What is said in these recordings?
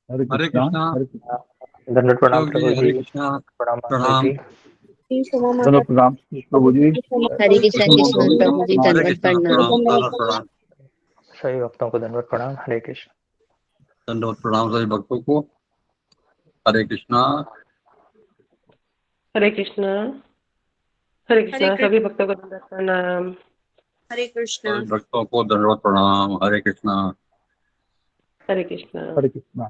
हरे हरे कृष्णा। कृष्णा। हरे कृष्णा। दंडवत प्रणाम श्लोक प्रभु जी, जी। हरे कृष्णा। प्रणाम माता प्रणाम। जी। चलो प्रणाम प्रभु जी। हरे कृष्णा कृष्ण कृष्णा प्रभु जी प्रभु जी प्रणाम। हरे दंडवत कृष्णा। प्रणाम। प्रणाम, दंडवत प्रणाम। सभी भक्तों को दंडवत प्रणाम। हरे कृष्ण। दंडवत प्रणाम सभी भक्तों को। हरे कृष्णा। हरे कृष्णा। हरे कृष्णा। सभी भक्तों को दंडवत प्रणाम। हरे कृष्णा। सभी भक्तों को दंडवत प्रणाम। हरे कृष्णा। हरे कृष्णा। हरे कृष्णा।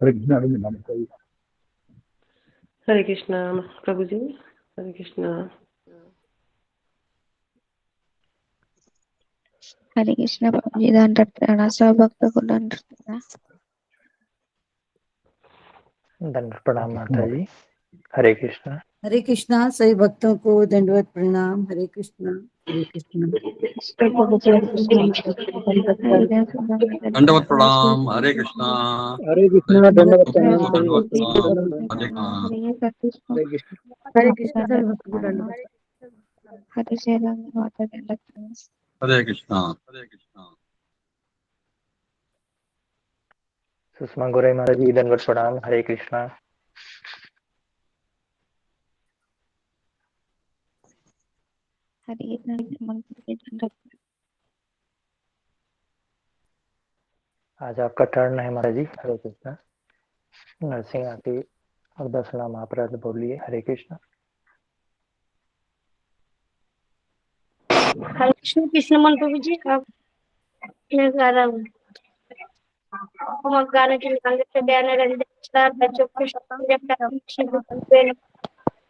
हरे कृष्णा। हरे कृष्णा माता जी। हरे कृष्णा प्रभु जी। हरे कृष्णा। हरे कृष्णा प्रभु जी दंडवत प्रणाम। सब भक्तों को दंडवत प्रणाम। दंडवत प्रणाम माता जी। हरे कृष्ण। हरे कृष्णा। सभी भक्तों को दंडवत प्रणाम। हरे कृष्णा। हरे कृष्णा। दंडवत प्रणाम। हरे कृष्णा। हरे सभी कृष्ण। दंडवत दंडवत भक्तों प्रणाम। को प्रणाम। सभी दंडवत भक्तों को प्रणाम। दंडवत हरे प्रणाम। कृष्णा। हरे कृष्ण। हरे कृष्णा। सभी भक्तों को दंडवत हरे कृष्णा। हरे कृष्णा। सुषमा गौराई माता जी दंडवत प्रणाम। हरे कृष्णा। हरे कृष्णा। आज आपका टर्न है माता जी। हरे कृष्णा। नरसिंह आती और 10 नाम अपराध बोलिए। हरे कृष्ण। हरे कृष्ण। कृष्ण मन प्रभु जी अब मैं गा रहा हूँ। हम अब गाने के लिए से ज्ञान रंजन बच्चों को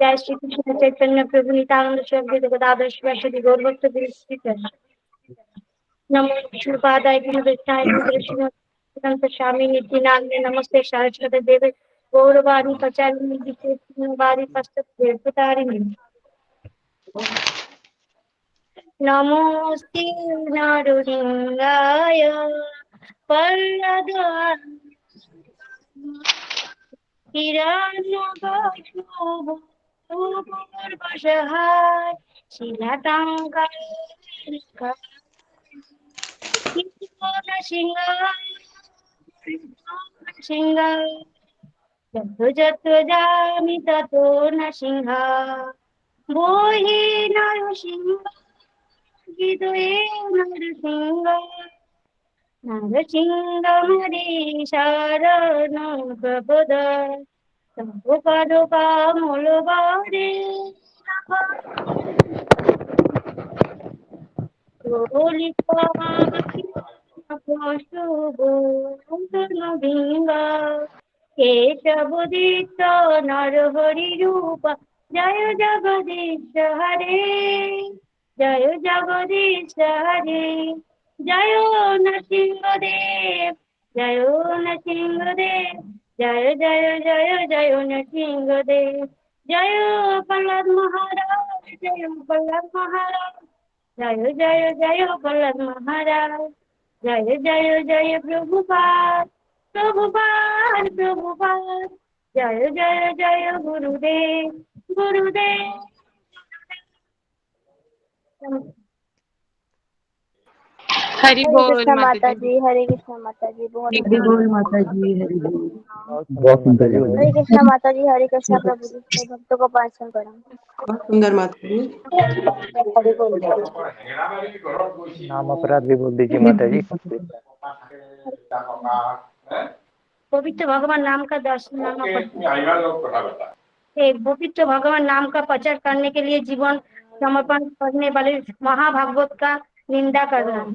जय श्री कृष्ण चैतन्य प्रभु नित्यानंद श्री अद्वैत गदाधर शिवासादि गौरभक्त विरचित नमो विष्णुपादाय कृष्णाय कृष्ण स्वामी नित्य नामे नमस्ते सरस्वती देवे गौरवाणी प्रचारिणी विशेषवादी पश्चातारिणी नमोस्ते नरसिंहाय परद्वार हिरण्यकश्यपपूर्वशहाय शिलाटाङ्काय सिंहाय जत्र जत्र जामि ततो न सिंहा भूहि नरसिंह हृदये नरसिंह नरसिंहमरि शरण प्रपदाय मूलबारे केशवदीत नरहरि रूप जय जगदीश हरे जय जगदीश हरे जय नरसिंहदेव जय नरसिंहदेव जय जय जय जय नरसिंहदेव जय प्रहलाद महाराज जय प्रहलाद महाराज जय जय जय प्रहलाद महाराज जय जय जय प्रभुपाद प्रभुपाद प्रभुपाद जय जय जय गुरुदेव गुरुदेव हरि हरे बोल कृष्णा माता माता जी। जी। हरे कृष्णा माता जी। बहुत हरि अच्छा। बोल माता जी। हरि बोल। बहुत सुंदर बहुत माता सुंदर जी। माता हरे जी। कृष्णा माता जी। हरे कृष्णा प्रभु जी। सभी भक्तों को पाँच प्रणाम। बहुत सुंदर माता जी। हरि बोल। नाम अपराध भी बोल दीजिए माता जी। पवित्र भगवान नाम का दर्शन नाम पवित्र भगवान नाम का प्रचार करने के लिए जीवन समर्पण करने वाले महाभागवत का निंदा करना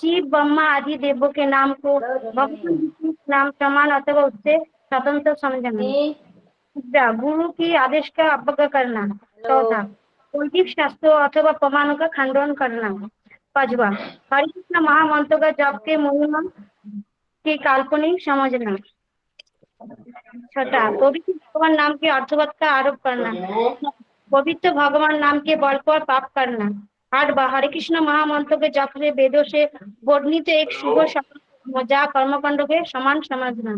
शिव ब्रह्मा आदि देवों के नाम को भगवान विष्णु के नाम समान अथवा उससे स्वतंत्र समझना गुरु की आदेश का अवज्ञा करना चौथा वैदिक शास्त्रों अथवा प्रमाणों का खंडन करना पांचवा हरि कृष्ण महामंत्र का जप के महिमा के काल्पनिक समझना छठा पवित्र भगवान नाम के अर्थवत का आरोप करना पवित्र भगवान नाम के बल पर पाप करना आठवां हरे कृष्ण महामंत्र के जप से वेदों से वर्णित एक शुभ मजा कर्मकांड के समान समझना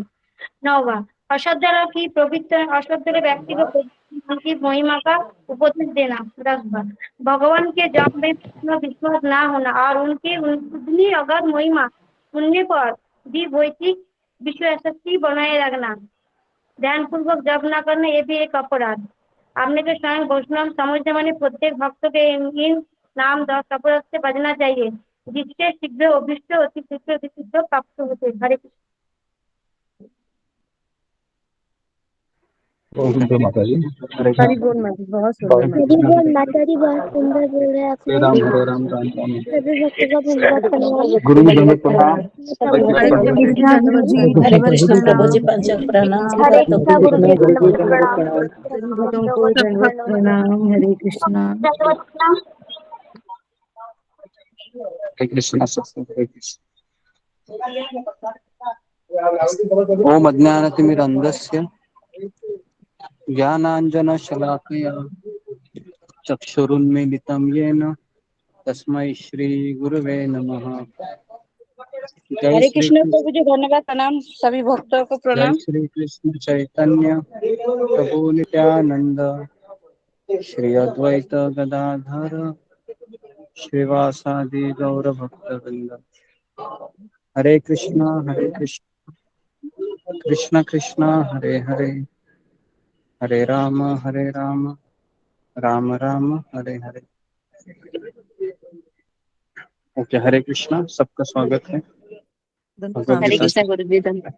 नौवा अश्रद्धा की पवित्र अश्रद्धा व्यक्ति को उनकी महिमा का उपदेश देना 10वां भगवान के जप में पूर्ण विश्वास न होना और उनकी उतनी अगर महिमा सुनने पर भी वैदिक विश्व यशस्वी बनाए रखना, ध्यान पूर्वक जप ना करना ये भी एक अपराध। आपने के स्वयं वैष्णव समझने वाले प्रत्येक भक्त के इन नाम 10 अपराध से बचना चाहिए, जिससे शीघ्र अभिष्ट अति शीघ्र अति शीघ्र प्राप्त होते। हरे कृष्ण। बहुत सुंदर माता जी। हरे हरि बोल माता, बहुत सुंदर हरी माता। बोल माता जी, बहुत सुंदर बोल रहे हैं आपने। हरे राम राम राम। सभी भक्तों का धन्यवाद करने वाले। गुरु जी दंडवत प्रणाम। सभी हरे भक्तों को कृष्णा गुरु जी, हरे दंडवत कृष्ण प्रभु जी, प्रणाम। पंचक प्रणाम। सभी हरे भक्तों कृष्णा को गुरु जी, दंडवत दंडवत प्रणाम। प्रणाम। सभी सभी भक्तों भक्तों को को दंडवत दंडवत प्रणाम। हरे कृष्णा। प्रणाम। हरे कृष्ण हरे कृष्ण। ओम अज्ञानतिमिरन्धस्य ज्ञानाञ्जनशलाकया चक्षुरुन्मीलितं येन तस्मै श्रीगुरुवे नमः। जय हरे श्री कृष्ण कृष्ण। प्रभु जी, धन्यवाद प्रणाम। सभी भक्तों को जय प्रणाम। श्री कृष्ण चैतन्य प्रभु नित्यानंद श्री अद्वैत गदाधर श्रीवासादि गौर भक्तवृंद। हरे कृष्ण कृष्ण कृष्ण हरे हरे, हरे राम राम राम हरे हरे। ओके, हरे कृष्णा, सबका स्वागत है भगवद हरे गीता। कृष्ण गुरु जी, धन्यवाद।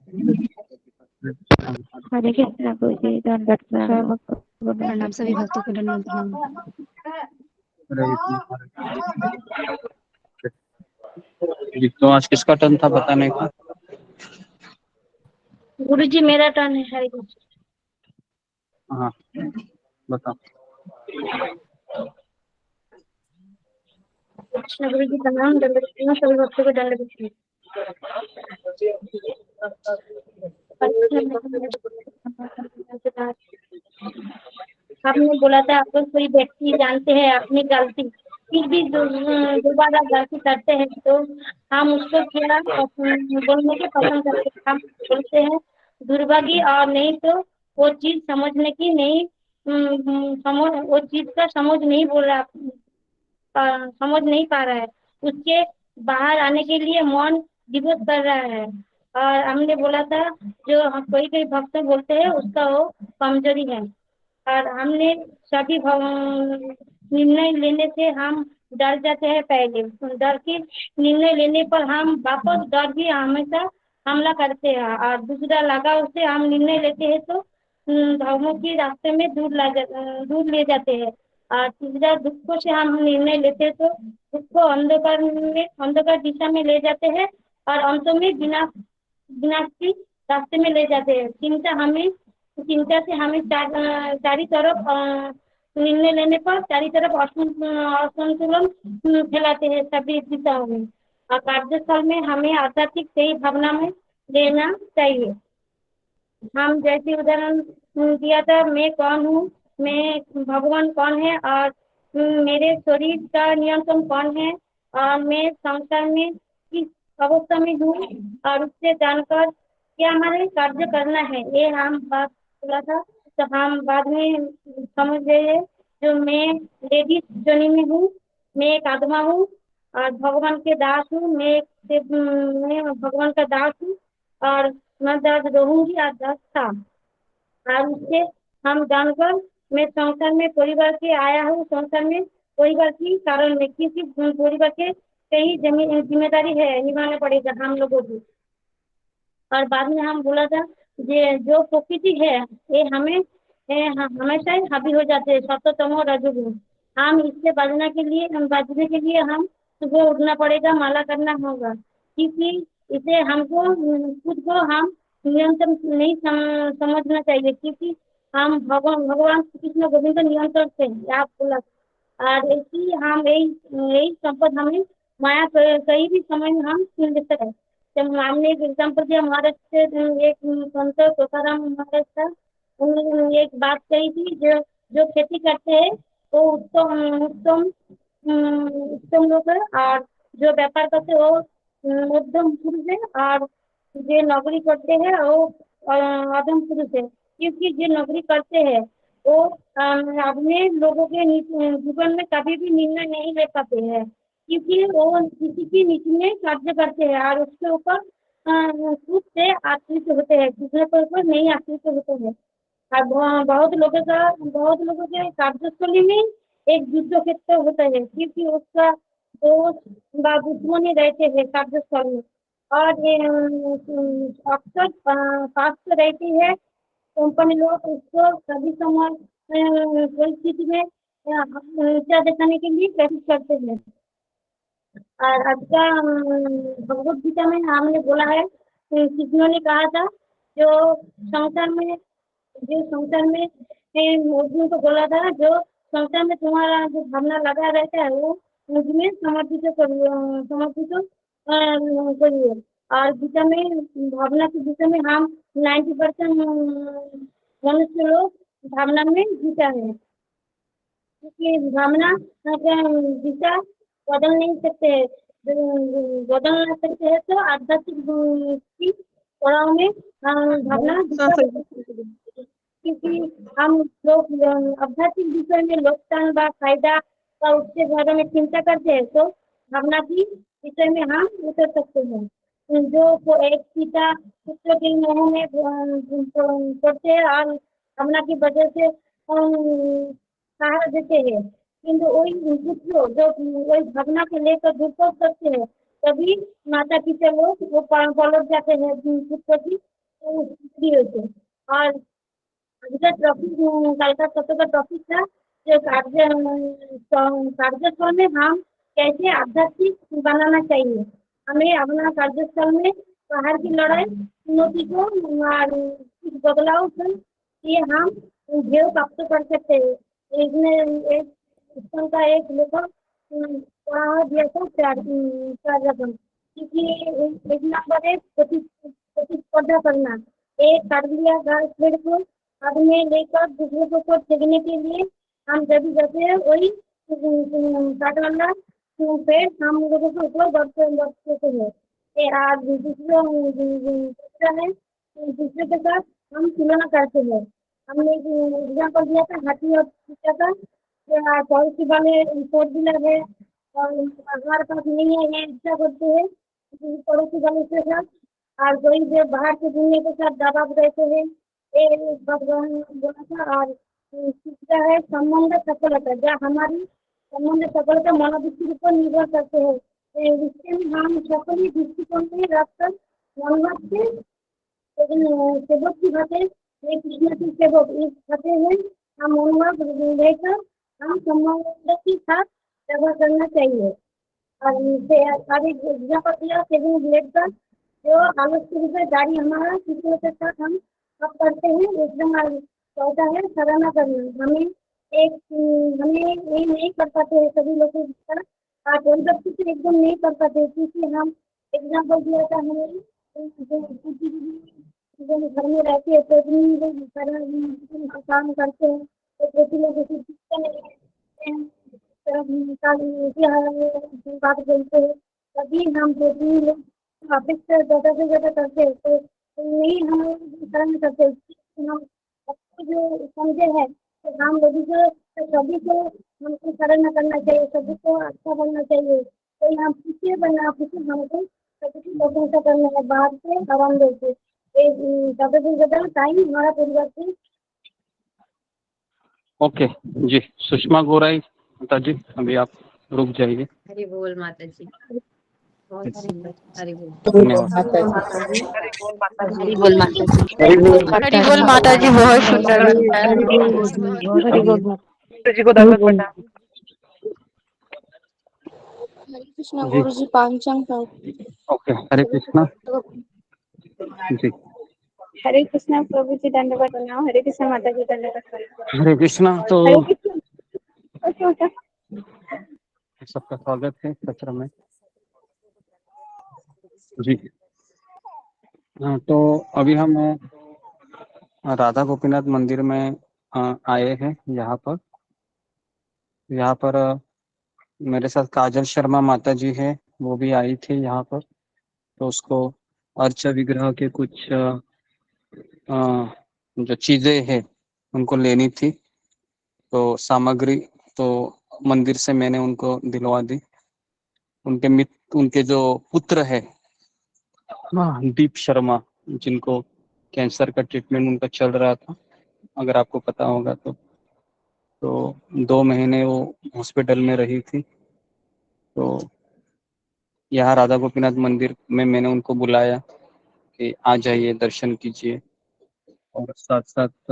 हरे कृष्ण गुरु जी, दंडवत प्रणाम। प्रणाम सभी भक्तों को, दंडवत प्रणाम। तो आज किसका टर्न था बताने का? गुरु जी मेरा टर्न है। हरे कृष्ण। हाँ बताओ। कृष्ण गुरु जी प्रणाम, दंडवत प्रणाम, सभी भक्तों को दंडवत प्रणाम। आपने बोला था अगर कोई व्यक्ति जानते हैं अपनी गलती फिर भी दोबारा गलती करते हैं तो हम उसको क्या बोलने के पसंद करते हैं? हम बोलते हैं दुर्भाग्य, और नहीं तो वो चीज समझने की नहीं, समझ वो चीज का समझ नहीं बोल रहा, समझ नहीं पा रहा है, उसके बाहर आने के लिए मौन दिवस कर रहा है। और हमने बोला था जो कोई कोई भक्त बोलते हैं उसका वो कमजोरी है। और हमने सभी निर्णय लेने से हम डर जाते हैं, पहले डर के निर्णय लेने पर हम वापस डर भी हमेशा हमला करते हैं, और दूसरा लगाव से हम निर्णय लेते हैं तो धर्मों के रास्ते में दूर ले जाते हैं। और तीसरा दुखों से हम निर्णय लेते हैं तो दुख को अंधकार दिशा में ले जाते हैं, और अंत में विनाश की रास्ते में ले जाते हैं। चिंता से हमें चारी तरफ निर्णय लेने पर चारी तरफ असंतुलन फैलाते हैं सभी दिशाओं में। और कार्यस्थल में हमें आध्यात्मिक सही भावना में लेना चाहिए। हम जैसे उदाहरण दिया था, मैं कौन हूँ, मैं भगवान कौन है, और मेरे शरीर का नियंत्रण कौन है, और मैं संसार में किस अवस्था में हूँ, और उससे जानकर क्या हमारे कार्य करना है, ये हम बात बोला था। तो हम बाद में समझ गए जो मैं लेडीज जोनी में हूँ, मैं एक आत्मा हूँ और भगवान के दास हूँ, मैं भगवान का दास हूँ, और मैं दर्द रहूंगी और दर्द था। और उससे हम जानकर मैं संसार में परिवार के आया हूँ, संसार में परिवार की कारण में, क्योंकि परिवार के कई जिम्मेदारी है निभाना पड़ेगा हम लोगों की। और बाद में हम बोला था जो प्रकृति है ये हमेशा ही हावी हो जाते हैं, सत्वतमो रजोगुण। हम इससे बचने के लिए हम सुबह उठना पड़ेगा, माला करना होगा, क्योंकि इसे हमको खुद को हम नियंत्रण नहीं समझना चाहिए, क्योंकि हम भगवान श्री कृष्ण गोविंद नियंत्रण से आप बोला। और ऐसी हम यही संपद हमें माया कहीं भी समय में हम छीन ले सकते हैं। जब हमने एक एग्जाम्पल दिया, महाराष्ट्र से एक संत तुकाराम महाराज था, उन्होंने एक बात कही थी, जो खेती करते हैं वो उत्तम उत्तम उत्तम लोग है, और जो व्यापार करते हैं वो मध्यम पुरुष है, और जो नौकरी करते हैं वो अधम पुरुष है। क्योंकि जो नौकरी करते हैं वो अपने लोगों के जीवन में कभी भी निर्णय नहीं ले पाते हैं, क्योंकि वो किसी की नीति में कार्य करते हैं और उसके ऊपर खुद से आश्रित होते हैं, दूसरे के ऊपर नहीं आश्रित होते हैं। और बहुत लोगों के कार्यस्थली में एक युद्ध क्षेत्र होता है, क्योंकि उसका दोस्त व दुश्मनी रहते हैं कार्यस्थल में। और ये, अक्सर फास्ट रहती है। कंपनी लोग उसको सभी समय परिस्थिति में ऊंचा दिखाने के लिए कोशिश करते हैं। और आज का भगवत गीता में हमने बोला है, कृष्ण ने कहा था, जो संसार में अर्जुन को बोला था, जो संसार में तुम्हारा जो भावना लगा रहता है वो मुझमें समर्पित करिए। और गीता में भावना के विषय में हम 90% मनुष्य लोग भावना में जीता है, क्योंकि भावना दिशा बदल नहीं सकते, बदल ना सकते हैं तो आध्यात्मिक की पड़ाव में भावना दिशा क्योंकि हम लोग आध्यात्मिक विषय में नुकसान व फायदा का उसके बारे में चिंता करते हैं, तो भावना की विषय में हम उतर सकते हैं। जो एक पिता पुत्र के मोह में पड़ते हैं और भावना की वजह से सहारा देते हैं, किंतु वही पुत्र जो वही भावना को लेकर दुरुपयोग करते हैं, तभी माता पिता लोग वो पलट जाते हैं पुत्र की स्त्री से। और टॉपिक कल का सत्र का टॉपिक था, जो कार्यस्थल में हम कैसे आध्यात्मिक बनाना चाहिए। हमें अपना कार्यस्थल में बाहर की लड़ाई चुनौती को कुछ बदलाव ये हम ध्येय प्राप्त कर सकते हैं। एक पुस्तक का एक लेखक पढ़ा दिया था कार्यक्रम, क्योंकि एक नंबर है प्रतिस्पर्धा करना। एक कार्य खेल को आदमी लेकर दूसरे को सीखने के लिए हम जब जाते हैं वही वाला पेड़ हम लोगों के ऊपर बढ़ते हैं। आज दूसरे के साथ हम तुलना करते हैं। हमने एग्जाम्पल दिया था हाथी और चीता का, पड़ोसी वाले 4 व्हीलर है और हमारे पास नहीं है, ये इच्छा करते हैं पड़ोसी वाले के साथ, और कोई जो बाहर के दुनिया के साथ दबाव रहते हैं। भगवान बोला था। और तीसरा है संबंध सफलता, जहाँ हमारी संबंध सफलता मनोवृत्ति के ऊपर निर्भर करते हैं। रिश्ते में हम सफल दृष्टिकोण में रखकर मनोभाव से सेवक की बातें कृष्ण की सेवक इस खाते में हम मनोभाव रहकर हम संबंध के साथ व्यवहार करना चाहिए। और एग्जाम्पल दिया सेविंग ब्लेड का, जो आलस्य रूप से गाड़ी हमारा किसी के साथ हम अब करते हैं एकदम होता है सराहना करना। हमें ये नहीं कर पाते हैं सभी लोगों की तरह, परिवर्तित एकदम नहीं कर पाते, क्योंकि हम एग्जाम्पल दिया था हमें घर में रहते हैं तो काम करते हैं तो बात बोलते हैं, तभी हम लोग अपेक्षा ज़्यादा से ज़्यादा करते हैं, तो नहीं हम कर्म करते हम जो समझे हैं तो हम सभी को हमको कर्म करना चाहिए, सभी को अच्छा बनना चाहिए। तो हम खुशी बनना, खुशी हमको सभी लोगों का करना है, बाहर से आराम देते ज़्यादा से ज़्यादा टाइम हमारा परिवार से। ओके जी, सुषमा गोराई माता जी अभी आप रुक जाइए। हरि बोल माता जी, बहुत सुंदर। हरि बोल हरि बोल माता जी, हरि बोल माता जी, बहुत सुंदर। हरि बोल माता जी को दंडवत प्रणाम। हरे कृष्णा गुरु जी पांचंग। ओके, हरे कृष्णा जी। हरे कृष्णा प्रभु जी दंडवत प्रणाम। हरे कृष्णा माता जी दंडवत प्रणाम। हरे कृष्णा। तो हरे कृष्णा सबका स्वागत है सत्र में जी। हाँ, तो अभी हम राधा गोपीनाथ मंदिर में आए हैं। यहाँ पर मेरे साथ काजल शर्मा माता जी है, वो भी आई थी यहाँ पर। तो उसको अर्च विग्रह के कुछ जो चीजें हैं उनको लेनी थी, तो सामग्री तो मंदिर से मैंने उनको दिलवा दी। उनके जो पुत्र है हाँ, दीप शर्मा, जिनको कैंसर का ट्रीटमेंट उनका चल रहा था, अगर आपको पता होगा तो 2 महीने वो हॉस्पिटल में रही थी। तो यहाँ राधा गोपीनाथ मंदिर में मैंने उनको बुलाया कि आ जाइए, दर्शन कीजिए, और साथ साथ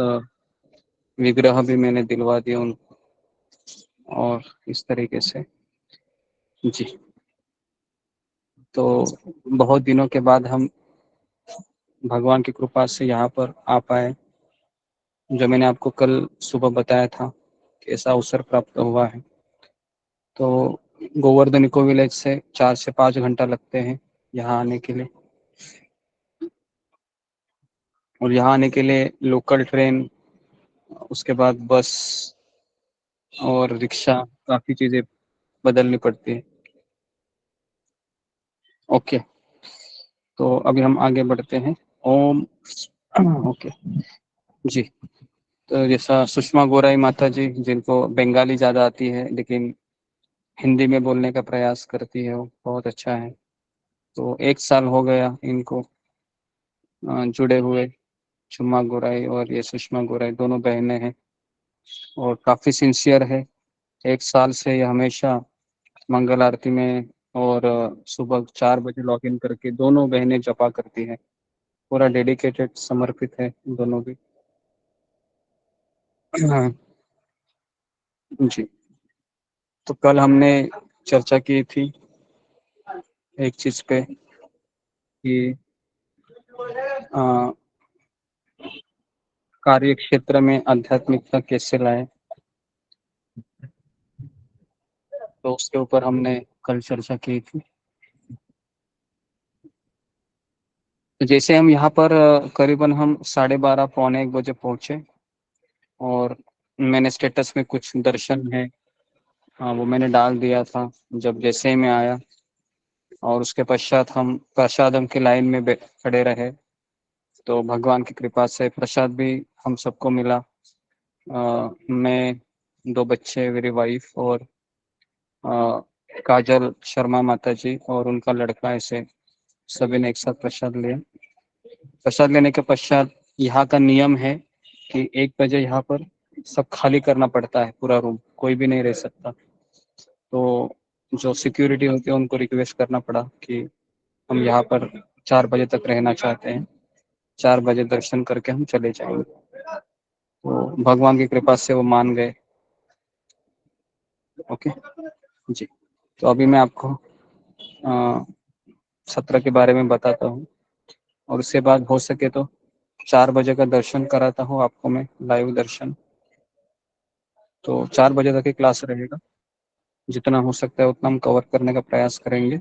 विग्रह भी मैंने दिलवा दिया उनको, और इस तरीके से जी। तो बहुत दिनों के बाद हम भगवान की कृपा से यहाँ पर आ पाए, जो मैंने आपको कल सुबह बताया था कि ऐसा अवसर प्राप्त हुआ है। तो गोवर्धन इको विलेज से 4 से 5 घंटा लगते हैं यहाँ आने के लिए, और यहाँ आने के लिए लोकल ट्रेन, उसके बाद बस और रिक्शा, काफ़ी चीज़ें बदलनी पड़ती है। ओके, तो अभी हम आगे बढ़ते हैं। ओम। ओके जी। तो जैसा सुषमा गोराई माता जी, जिनको बंगाली ज़्यादा आती है लेकिन हिंदी में बोलने का प्रयास करती है, वो बहुत अच्छा है। तो 1 साल हो गया इनको जुड़े हुए। सुषमा गोराई और ये सुषमा गोराई दोनों बहनें हैं और काफ़ी सिंसियर है। 1 साल से ये हमेशा मंगल आरती में और सुबह 4 बजे लॉगिन करके दोनों बहनें जपा करती हैं। पूरा डेडिकेटेड, समर्पित है दोनों भी। जी। तो कल हमने चर्चा की थी एक चीज़ पे कि कार्य क्षेत्र में आध्यात्मिकता कैसे लाए, तो उसके ऊपर हमने कल चर्चा की थी। तो जैसे हम यहाँ पर करीबन हम 12:30 पौने 1 बजे पहुँचे, और मैंने स्टेटस में कुछ दर्शन है, हाँ, वो मैंने डाल दिया था जब जैसे ही मैं आया, और उसके पश्चात हम प्रसादम की लाइन में खड़े रहे। तो भगवान की कृपा से प्रसाद भी हम सबको मिला। मैं, 2 बच्चे, मेरी वाइफ और काजल शर्मा माता जी और उनका लड़का, ऐसे सभी ने एक साथ प्रसाद लिया। प्रसाद लेने के पश्चात यहाँ का नियम है कि 1 बजे यहाँ पर सब खाली करना पड़ता है, पूरा रूम, कोई भी नहीं रह सकता। तो जो सिक्योरिटी होती है उनको रिक्वेस्ट करना पड़ा कि हम यहाँ पर 4 बजे तक रहना चाहते हैं, 4 बजे दर्शन करके हम चले जाएंगे। तो भगवान की कृपा से वो मान गए। ओके जी। तो अभी मैं आपको सत्र के बारे में बताता हूँ, और उसके बाद हो सके तो 4 बजे का दर्शन कराता हूँ आपको मैं, लाइव दर्शन। तो 4 बजे तक ही क्लास रहेगा, जितना हो सकता है उतना हम कवर करने का प्रयास करेंगे।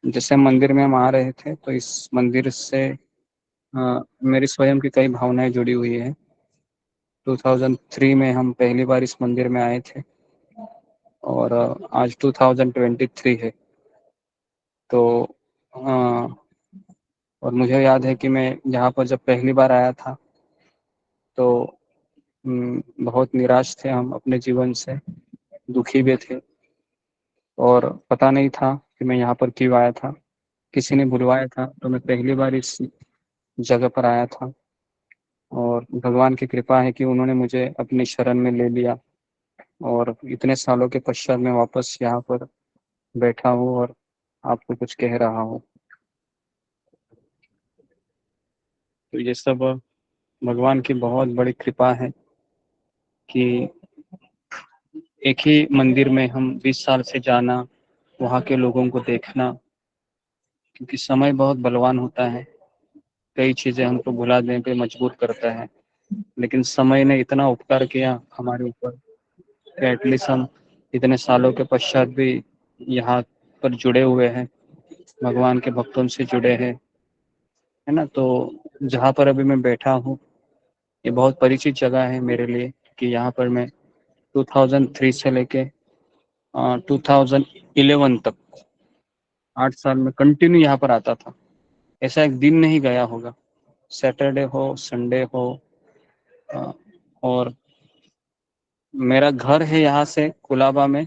जैसे मंदिर में हम आ रहे थे, तो इस मंदिर से मेरी स्वयं की कई भावनाएं जुड़ी हुई है। 2003 में हम पहली बार इस मंदिर में आए थे, और आज 2023 है। तो और मुझे याद है कि मैं यहाँ पर जब पहली बार आया था तो बहुत निराश थे हम अपने जीवन से, दुखी भी थे, और पता नहीं था कि मैं यहाँ पर क्यों आया था। किसी ने बुलवाया था, तो मैं पहली बार इस जगह पर आया था, और भगवान की कृपा है कि उन्होंने मुझे अपनी शरण में ले लिया, और इतने सालों के पश्चात मैं वापस यहाँ पर बैठा हूँ और आपको कुछ कह रहा हूँ। तो ये सब भगवान की बहुत बड़ी कृपा है कि एक ही मंदिर में हम 20 साल से जाना, वहाँ के लोगों को देखना, क्योंकि समय बहुत बलवान होता है, कई चीज़ें हमको भुला देने पे मजबूर करता है, लेकिन समय ने इतना उपकार किया हमारे ऊपर कि एटलीस्ट हम इतने सालों के पश्चात भी यहाँ पर जुड़े हुए हैं, भगवान के भक्तों से जुड़े हैं, है ना। तो जहाँ पर अभी मैं बैठा हूँ, ये बहुत परिचित जगह है मेरे लिए, कि यहाँ पर मैं 2003 से लेके 2011 तक 8 साल में कंटिन्यू यहाँ पर आता था। ऐसा एक दिन नहीं गया होगा, सैटरडे हो, संडे हो। और मेरा घर है यहाँ से कुलाबा में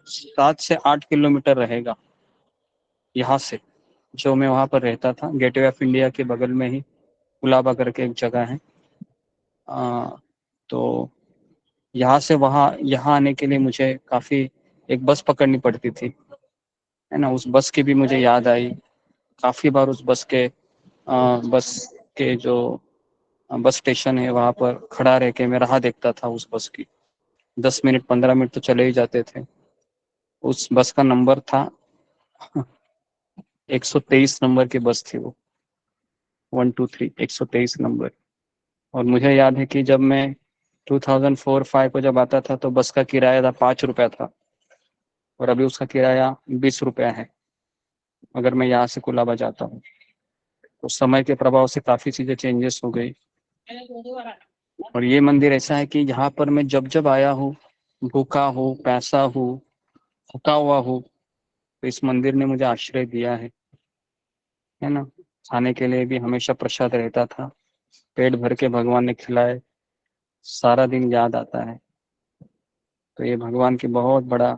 7 से 8 किलोमीटर रहेगा, यहाँ से, जो मैं वहाँ पर रहता था, गेटवे ऑफ इंडिया के बगल में ही कुलाबा करके एक जगह है। तो यहाँ से वहाँ यहाँ आने के लिए मुझे काफ़ी एक बस पकड़नी पड़ती थी, है ना। उस बस की भी मुझे याद आई काफ़ी बार। उस बस के जो बस स्टेशन है वहाँ पर खड़ा रह के मैं राह देखता था उस बस की। 10 मिनट 15 मिनट तो चले ही जाते थे। उस बस का नंबर था 123 नंबर की बस थी वो, 123 123 नंबर। और मुझे याद है कि जब मैं 2004-05 को जब आता था तो बस का किराया था 5 रुपया था, और अभी उसका किराया 20 रुपया है अगर मैं यहाँ से कुलाबा जाता हूँ। तो समय के प्रभाव से काफ़ी चीज़ें चेंजेस हो गई। और ये मंदिर ऐसा है कि यहाँ पर मैं जब जब आया हूँ, भूखा हूँ, प्यासा हूँ, थका हुआ हूँ, तो इस मंदिर ने मुझे आश्रय दिया है ना। खाने के लिए भी हमेशा प्रसाद रहता था, पेट भर के भगवान ने खिलाए, सारा दिन याद आता है। तो ये भगवान की बहुत बड़ा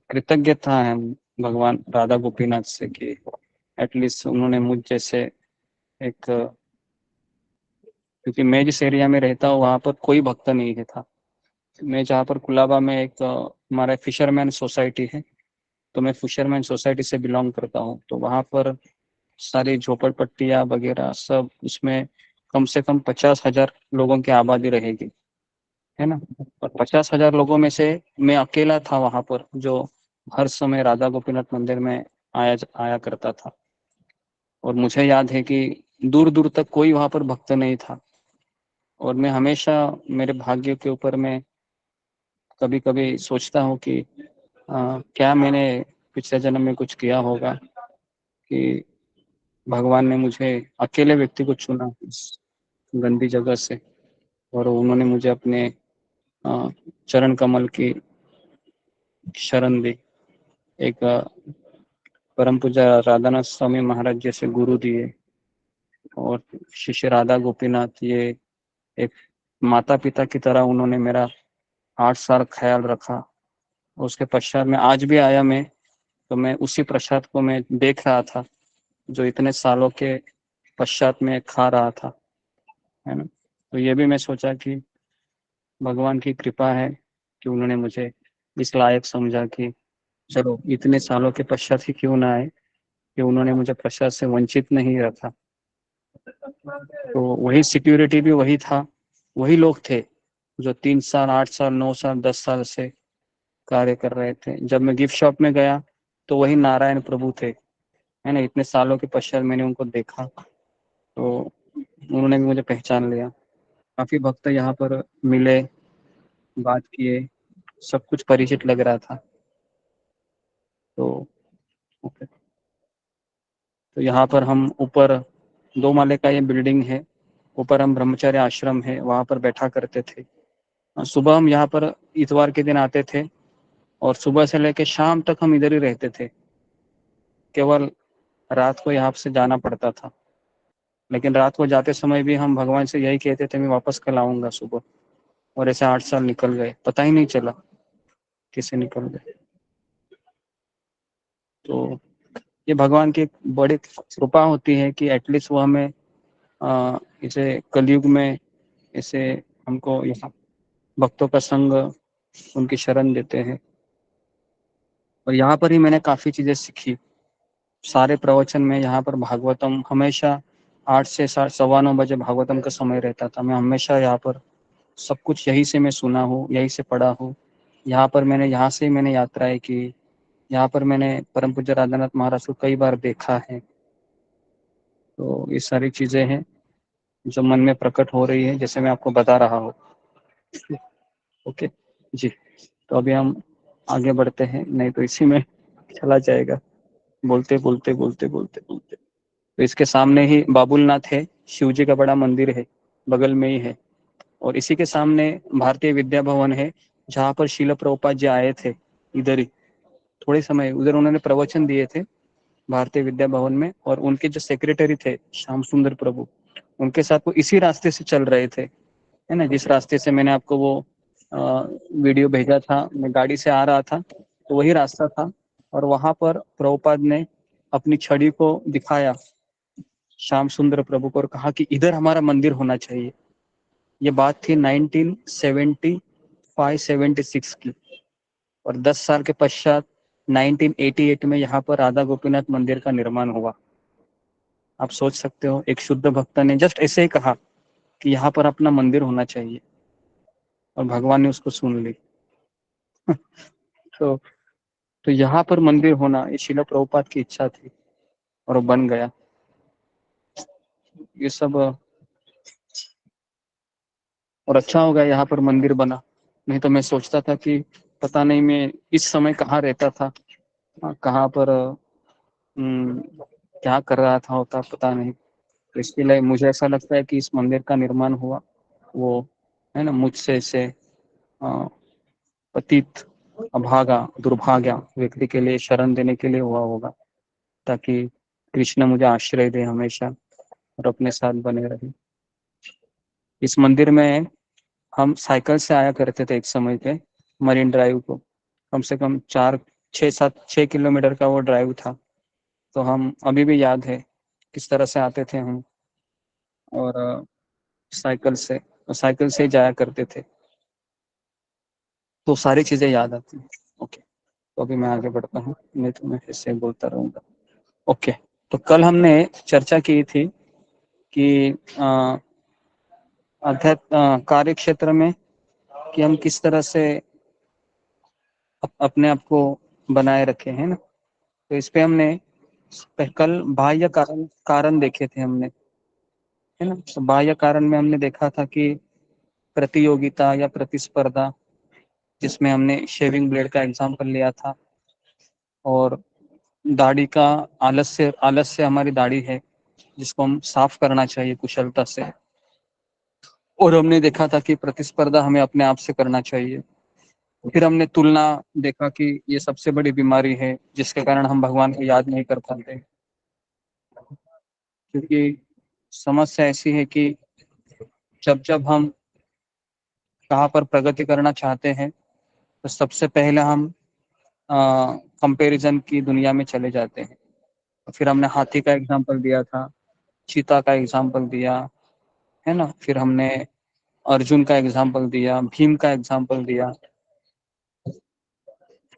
कृतज्ञता है भगवान राधा गोपीनाथ से कि एटलीस्ट उन्होंने मुझ जैसे एक, क्योंकि मैं जिस एरिया में रहता हूँ वहाँ पर कोई भक्त नहीं है था। मैं जहाँ पर कुलाबा में एक हमारा फिशरमैन सोसाइटी है, तो मैं फिशरमैन सोसाइटी से बिलोंग करता हूँ। तो वहाँ पर सारी झोपड़पट्टियाँ वगैरह सब, उसमें कम से कम 50,000 लोगों की आबादी रहेगी, है ना। और 50,000 लोगों में से मैं अकेला था वहाँ पर जो हर समय राधा गोपीनाथ मंदिर में आया करता था। और मुझे याद है कि दूर दूर तक कोई वहाँ पर भक्त नहीं था। और मैं हमेशा मेरे भाग्य के ऊपर मैं कभी कभी सोचता हूँ कि क्या मैंने पिछले जन्म में कुछ किया होगा कि भगवान ने मुझे अकेले व्यक्ति को चुना इस गंदी जगह से, और उन्होंने मुझे अपने चरण कमल की शरण दी। एक परम पूज्य राधानाथ स्वामी महाराज जैसे गुरु दिए, और शिष्य राधा गोपीनाथ, ये एक माता पिता की तरह उन्होंने मेरा 8 साल ख्याल रखा। उसके पश्चात में आज भी आया मैं, तो मैं उसी प्रसाद को मैं देख रहा था जो इतने सालों के पश्चात में खा रहा था, है ना। तो ये भी मैं सोचा कि भगवान की कृपा है कि उन्होंने मुझे इस लायक समझा कि चलो इतने सालों के पश्चात ही क्यों ना आए, कि उन्होंने मुझे प्रसाद से वंचित नहीं रखा। तो वही सिक्योरिटी भी वही था, वही लोग थे जो 3 साल 8 साल 9 साल 10 साल से कार्य कर रहे थे। जब मैं गिफ्ट शॉप में गया तो वही नारायण प्रभु थे, है ना। इतने सालों के पश्चात मैंने उनको देखा तो उन्होंने भी मुझे पहचान लिया। काफी भक्त यहाँ पर मिले, बात किए, सब कुछ परिचित लग रहा था। तो यहाँ पर हम ऊपर 2 माले का ये बिल्डिंग है, ऊपर हम ब्रह्मचर्य आश्रम है, वहाँ पर बैठा करते थे। सुबह हम यहाँ पर इतवार के दिन आते थे और सुबह से लेकर शाम तक हम इधर ही रहते थे। केवल रात को यहाँ से जाना पड़ता था, लेकिन रात को जाते समय भी हम भगवान से यही कहते थे मैं वापस कल आऊंगा सुबह। और ऐसे 8 साल निकल गए, पता ही नहीं चला किसे निकल गए। तो ये भगवान की बड़ी कृपा होती है कि एटलीस्ट वो हमें इसे कलयुग में इसे हमको यहाँ भक्तों का संग, उनकी शरण देते हैं। और यहाँ पर ही मैंने काफ़ी चीज़ें सीखी। सारे प्रवचन में यहाँ पर भागवतम हमेशा 8 से 9:15 बजे भागवतम का समय रहता था। मैं हमेशा यहाँ पर सब कुछ यहीं से मैं सुना हूँ, यहीं से पढ़ा हूँ। यहाँ से मैंने यात्राएं की, यहाँ पर मैंने परम पूज्य राधानाथ महाराज को कई बार देखा है। तो ये सारी चीज़ें हैं जो मन में प्रकट हो रही है, जैसे मैं आपको बता रहा हूँ। ओके जी, तो अभी हम आगे बढ़ते हैं, नहीं तो इसी में चला जाएगा बोलते बोलते बोलते बोलते बोलते। तो इसके सामने ही बाबुलनाथ है, शिव जी का बड़ा मंदिर है, बगल में ही है। और इसी के सामने भारतीय विद्या भवन है, जहाँ पर शील प्रभुपाद जी आए थे। इधर ही थोड़े समय उधर उन्होंने प्रवचन दिए थे भारतीय विद्या भवन में। और उनके जो सेक्रेटरी थे श्याम सुंदर प्रभु, उनके साथ वो इसी रास्ते से चल रहे थे, है ना, जिस रास्ते से मैंने आपको वो वीडियो भेजा था। मैं गाड़ी से आ रहा था तो वही रास्ता था और वहां पर प्रभुपाद ने अपनी छड़ी को दिखाया श्याम सुंदर प्रभु को और कहा कि इधर हमारा मंदिर होना चाहिए। ये बात थी 1975-76 की और 10 साल के पश्चात 1988 में यहाँ पर राधा गोपीनाथ मंदिर का निर्माण हुआ। आप सोच सकते हो, एक शुद्ध भक्त ने जस्ट ऐसे ही कहा कि यहाँ पर अपना मंदिर होना चाहिए और भगवान ने उसको सुन ली। तो यहाँ पर मंदिर होना ये शिला प्रभुपाद की इच्छा थी और वो बन गया। ये सब और अच्छा हो गया यहाँ पर मंदिर बना, नहीं तो मैं सोचता था कि पता नहीं मैं इस समय कहाँ रहता था, कहाँ पर क्या कर रहा था होता पता नहीं। तो इसके लिए मुझे ऐसा लगता है कि इस मंदिर का निर्माण हुआ वो है ना मुझसे से पतित अभागा दुर्भाग्या व्यक्ति के लिए शरण देने के लिए हुआ होगा, ताकि कृष्ण मुझे आश्रय दे हमेशा और अपने साथ बने रहे। इस मंदिर में हम साइकिल से आया करते थे एक समय पे मरीन ड्राइव को, कम से कम 6 किलोमीटर का वो ड्राइव था। तो हम अभी भी याद है किस तरह से आते थे हम और साइकिल से जाया करते थे, तो सारी चीजें याद आती हैं। ओके, तो अभी मैं आगे बढ़ता हूँ, नहीं तो मैं ऐसे बोलता रहूँगा। ओके, तो कल हमने चर्चा की थी कि अध्यात्म कार्य क्षेत्र में कि हम किस तरह से अपने आप को बनाए रखे हैं ना। तो इस पे हमने कल बाह्य कारण देखे थे हमने, है ना। तो बाह्य कारण में हमने देखा था कि प्रतियोगिता या प्रतिस्पर्धा, जिसमें हमने शेविंग ब्लेड का एग्जांपल लिया था, और दाढ़ी का आलस्य हमारी दाढ़ी है जिसको हम साफ करना चाहिए कुशलता से। और हमने देखा था कि प्रतिस्पर्धा हमें अपने आप से करना चाहिए। फिर हमने तुलना देखा कि ये सबसे बड़ी बीमारी है जिसके कारण हम भगवान को याद नहीं कर पाते, क्योंकि समस्या ऐसी है कि जब हम कहाँ पर प्रगति करना चाहते हैं तो सबसे पहले हम कंपैरिजन की दुनिया में चले जाते हैं। फिर हमने हाथी का एग्जांपल दिया था, चीता का एग्जांपल दिया, है ना। फिर हमने अर्जुन का एग्जांपल दिया, भीम का एग्जांपल दिया।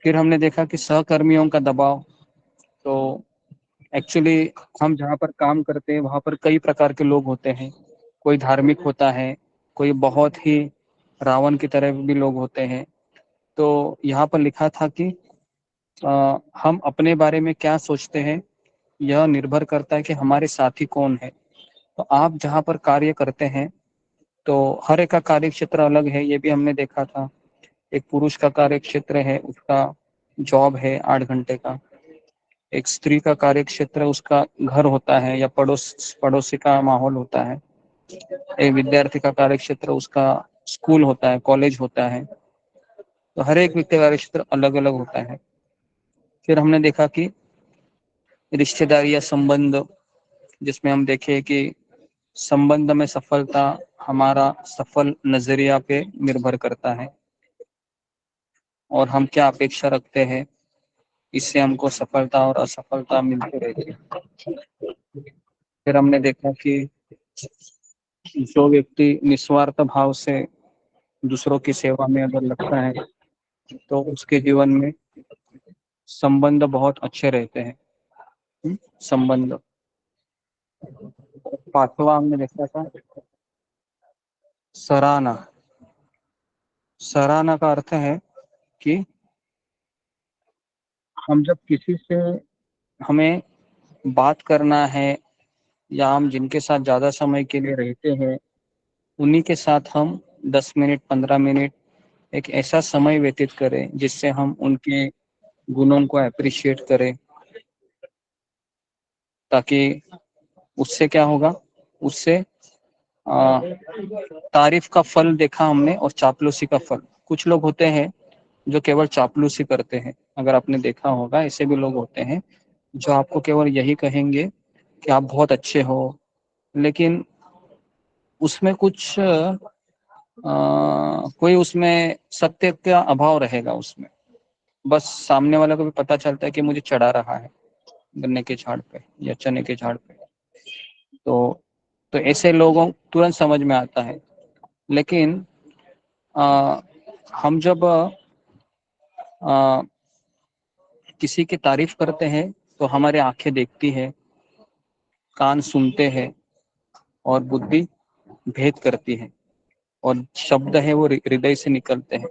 फिर हमने देखा कि सहकर्मियों का दबाव, तो एक्चुअली हम जहाँ पर काम करते हैं वहाँ पर कई प्रकार के लोग होते हैं। कोई धार्मिक होता है, कोई बहुत ही रावण की तरह भी लोग होते हैं। तो यहाँ पर लिखा था कि हम अपने बारे में क्या सोचते हैं यह निर्भर करता है कि हमारे साथी कौन है। तो आप जहाँ पर कार्य करते हैं तो हर एक का कार्य क्षेत्र अलग है, ये भी हमने देखा था। एक पुरुष का कार्य क्षेत्र है, उसका जॉब है 8 घंटे का। एक स्त्री का कार्य क्षेत्र उसका घर होता है या पड़ोसी का माहौल होता है। एक विद्यार्थी का कार्य क्षेत्र उसका स्कूल होता है, कॉलेज होता है। तो हर एक व्यक्ति का कार्य क्षेत्र अलग अलग होता है। फिर हमने देखा कि रिश्तेदारी या संबंध, जिसमें हम देखे कि संबंध में सफलता हमारा सफल नजरिया पे निर्भर करता है और हम क्या अपेक्षा रखते हैं, इससे हमको सफलता और असफलता मिलती रहती है। फिर हमने देखा कि जो व्यक्ति निस्वार्थ भाव से दूसरों की सेवा में अगर लगता है तो उसके जीवन में संबंध बहुत अच्छे रहते हैं। संबंध। 5वां हमने देखा था सराहना। सराहना का अर्थ है कि हम जब किसी से हमें बात करना है या हम जिनके साथ ज्यादा समय के लिए रहते हैं उन्हीं के साथ हम 10 मिनट 15 मिनट एक ऐसा समय व्यतीत करें जिससे हम उनके गुणों को अप्रिशिएट करें, ताकि उससे क्या होगा, उससे तारीफ का फल देखा हमने और चापलूसी का फल। कुछ लोग होते हैं जो केवल चापलूसी करते हैं, अगर आपने देखा होगा ऐसे भी लोग होते हैं जो आपको केवल यही कहेंगे कि आप बहुत अच्छे हो, लेकिन उसमें कुछ कोई उसमें सत्य का अभाव रहेगा उसमें। बस सामने वाले को भी पता चलता है कि मुझे चढ़ा रहा है गन्ने के झाड़ पे या चने के झाड़ पे। तो ऐसे लोगों तुरंत समझ में आता है। लेकिन हम जब किसी की तारीफ करते हैं तो हमारी आंखें देखती है, कान सुनते हैं और बुद्धि भेद करती है, और शब्द है वो हृदय से निकलते हैं।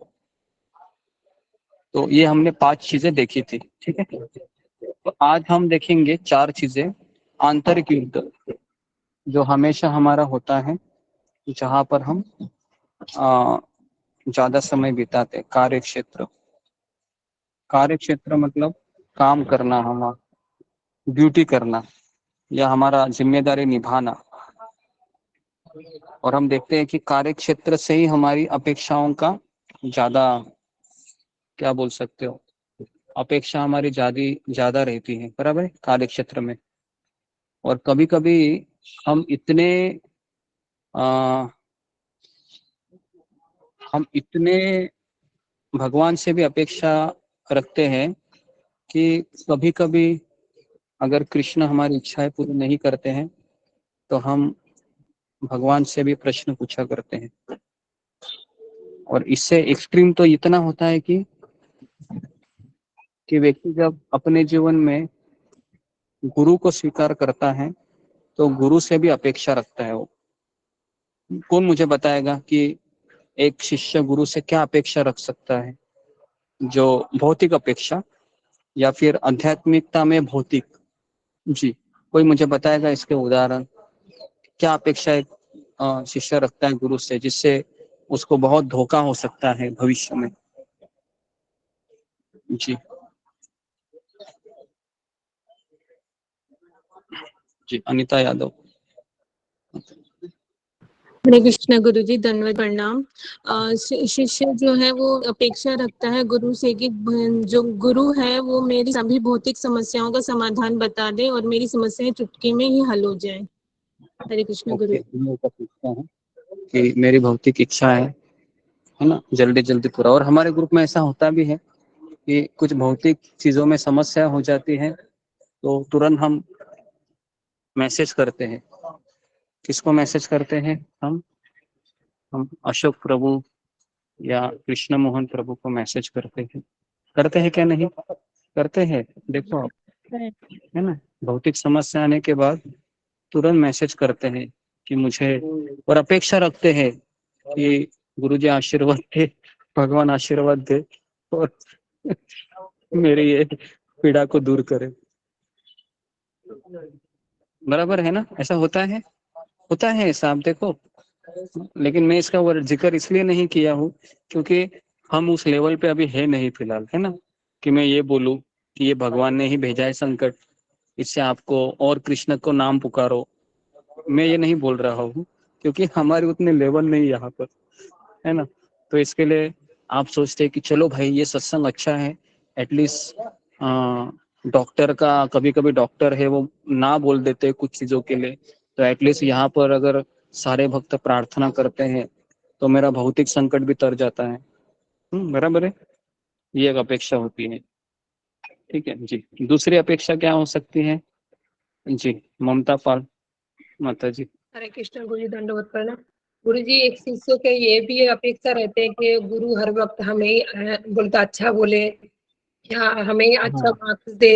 तो ये हमने 5 चीजें देखी थी, ठीक है। तो आज हम देखेंगे 4 चीजें। आंतरिक युद्ध जो हमेशा हमारा होता है, जहां पर हम ज्यादा समय बिताते। कार्य क्षेत्र मतलब काम करना, हमारा ड्यूटी करना या हमारा जिम्मेदारी निभाना। और हम देखते हैं कि कार्य क्षेत्र से ही हमारी अपेक्षाओं का ज्यादा, क्या बोल सकते हो, अपेक्षा हमारी ज्यादा रहती है, बराबर है, कार्य क्षेत्र में। और कभी कभी हम इतने भगवान से भी अपेक्षा रखते हैं कि कभी कभी अगर कृष्ण हमारी इच्छाएं पूरी नहीं करते हैं तो हम भगवान से भी प्रश्न पूछा करते हैं। और इससे एक्सट्रीम तो इतना होता है कि व्यक्ति जब अपने जीवन में गुरु को स्वीकार करता है तो गुरु से भी अपेक्षा रखता है वो। कौन मुझे बताएगा कि एक शिष्य गुरु से क्या अपेक्षा रख सकता है? जो भौतिक अपेक्षा या फिर आध्यात्मिकता में भौतिक। जी, कोई मुझे बताएगा इसके उदाहरण? क्या अपेक्षा एक शिष्य रखता है गुरु से जिससे उसको बहुत धोखा हो सकता है भविष्य में? जी जी, अनिता यादव। हरे कृष्ण गुरु जी, धन्यवाद, प्रणाम। शिष्य जो है वो अपेक्षा रखता है गुरु से कि जो गुरु है वो मेरी सभी भौतिक समस्याओं का समाधान बता दे और मेरी समस्याएं चुटकी में ही हल हो जाए। हरे कृष्ण गुरु। पूछता हूँ कि मेरी भौतिक इच्छा है ना, जल्दी जल्दी पूरा। और हमारे ग्रुप में ऐसा होता भी है कि कुछ भौतिक चीजों में समस्या हो जाती है तो तुरंत हम मैसेज करते हैं। किसको मैसेज करते हैं? हम अशोक प्रभु या कृष्ण मोहन प्रभु को मैसेज करते हैं क्या? नहीं करते हैं? देखो आप, है ना, भौतिक समस्या आने के बाद तुरंत मैसेज करते हैं कि मुझे, और अपेक्षा रखते हैं कि गुरुजी आशीर्वाद दे, भगवान आशीर्वाद दे और मेरी ये पीड़ा को दूर करे। बराबर है ना? ऐसा होता है ऐसा, आप देखो। लेकिन मैं इसका जिक्र इसलिए नहीं किया हूँ क्योंकि हम उस लेवल पे अभी है नहीं फिलहाल, है ना, कि मैं ये बोलूं कि ये भगवान ने ही भेजा है संकट, इससे आपको और कृष्ण को नाम पुकारो। मैं ये नहीं बोल रहा हूँ क्योंकि हमारे उतने लेवल नहीं यहाँ पर, है ना। तो इसके लिए आप सोचते हैं कि चलो भाई ये सत्संग अच्छा है, एटलीस्ट डॉक्टर का, कभी कभी डॉक्टर है वो ना बोल देते कुछ चीजों के लिए, तो एटलीस्ट यहाँ पर अगर सारे भक्त प्रार्थना करते हैं तो मेरा भौतिक संकट भी तर जाता है। बराबर है, ये एक अपेक्षा होती है। ठीक है जी। दूसरी अपेक्षा क्या हो सकती है? जी, ममता पाल माता जी। हरे कृष्ण गुरु जी, दंडवत प्रणाम। गुरु जी, एक शिष्य के ये भी अपेक्षा रहते हैं कि गुरु हर वक्त हमें बोलता अच्छा बोले या हमें अच्छा मार्क्स दे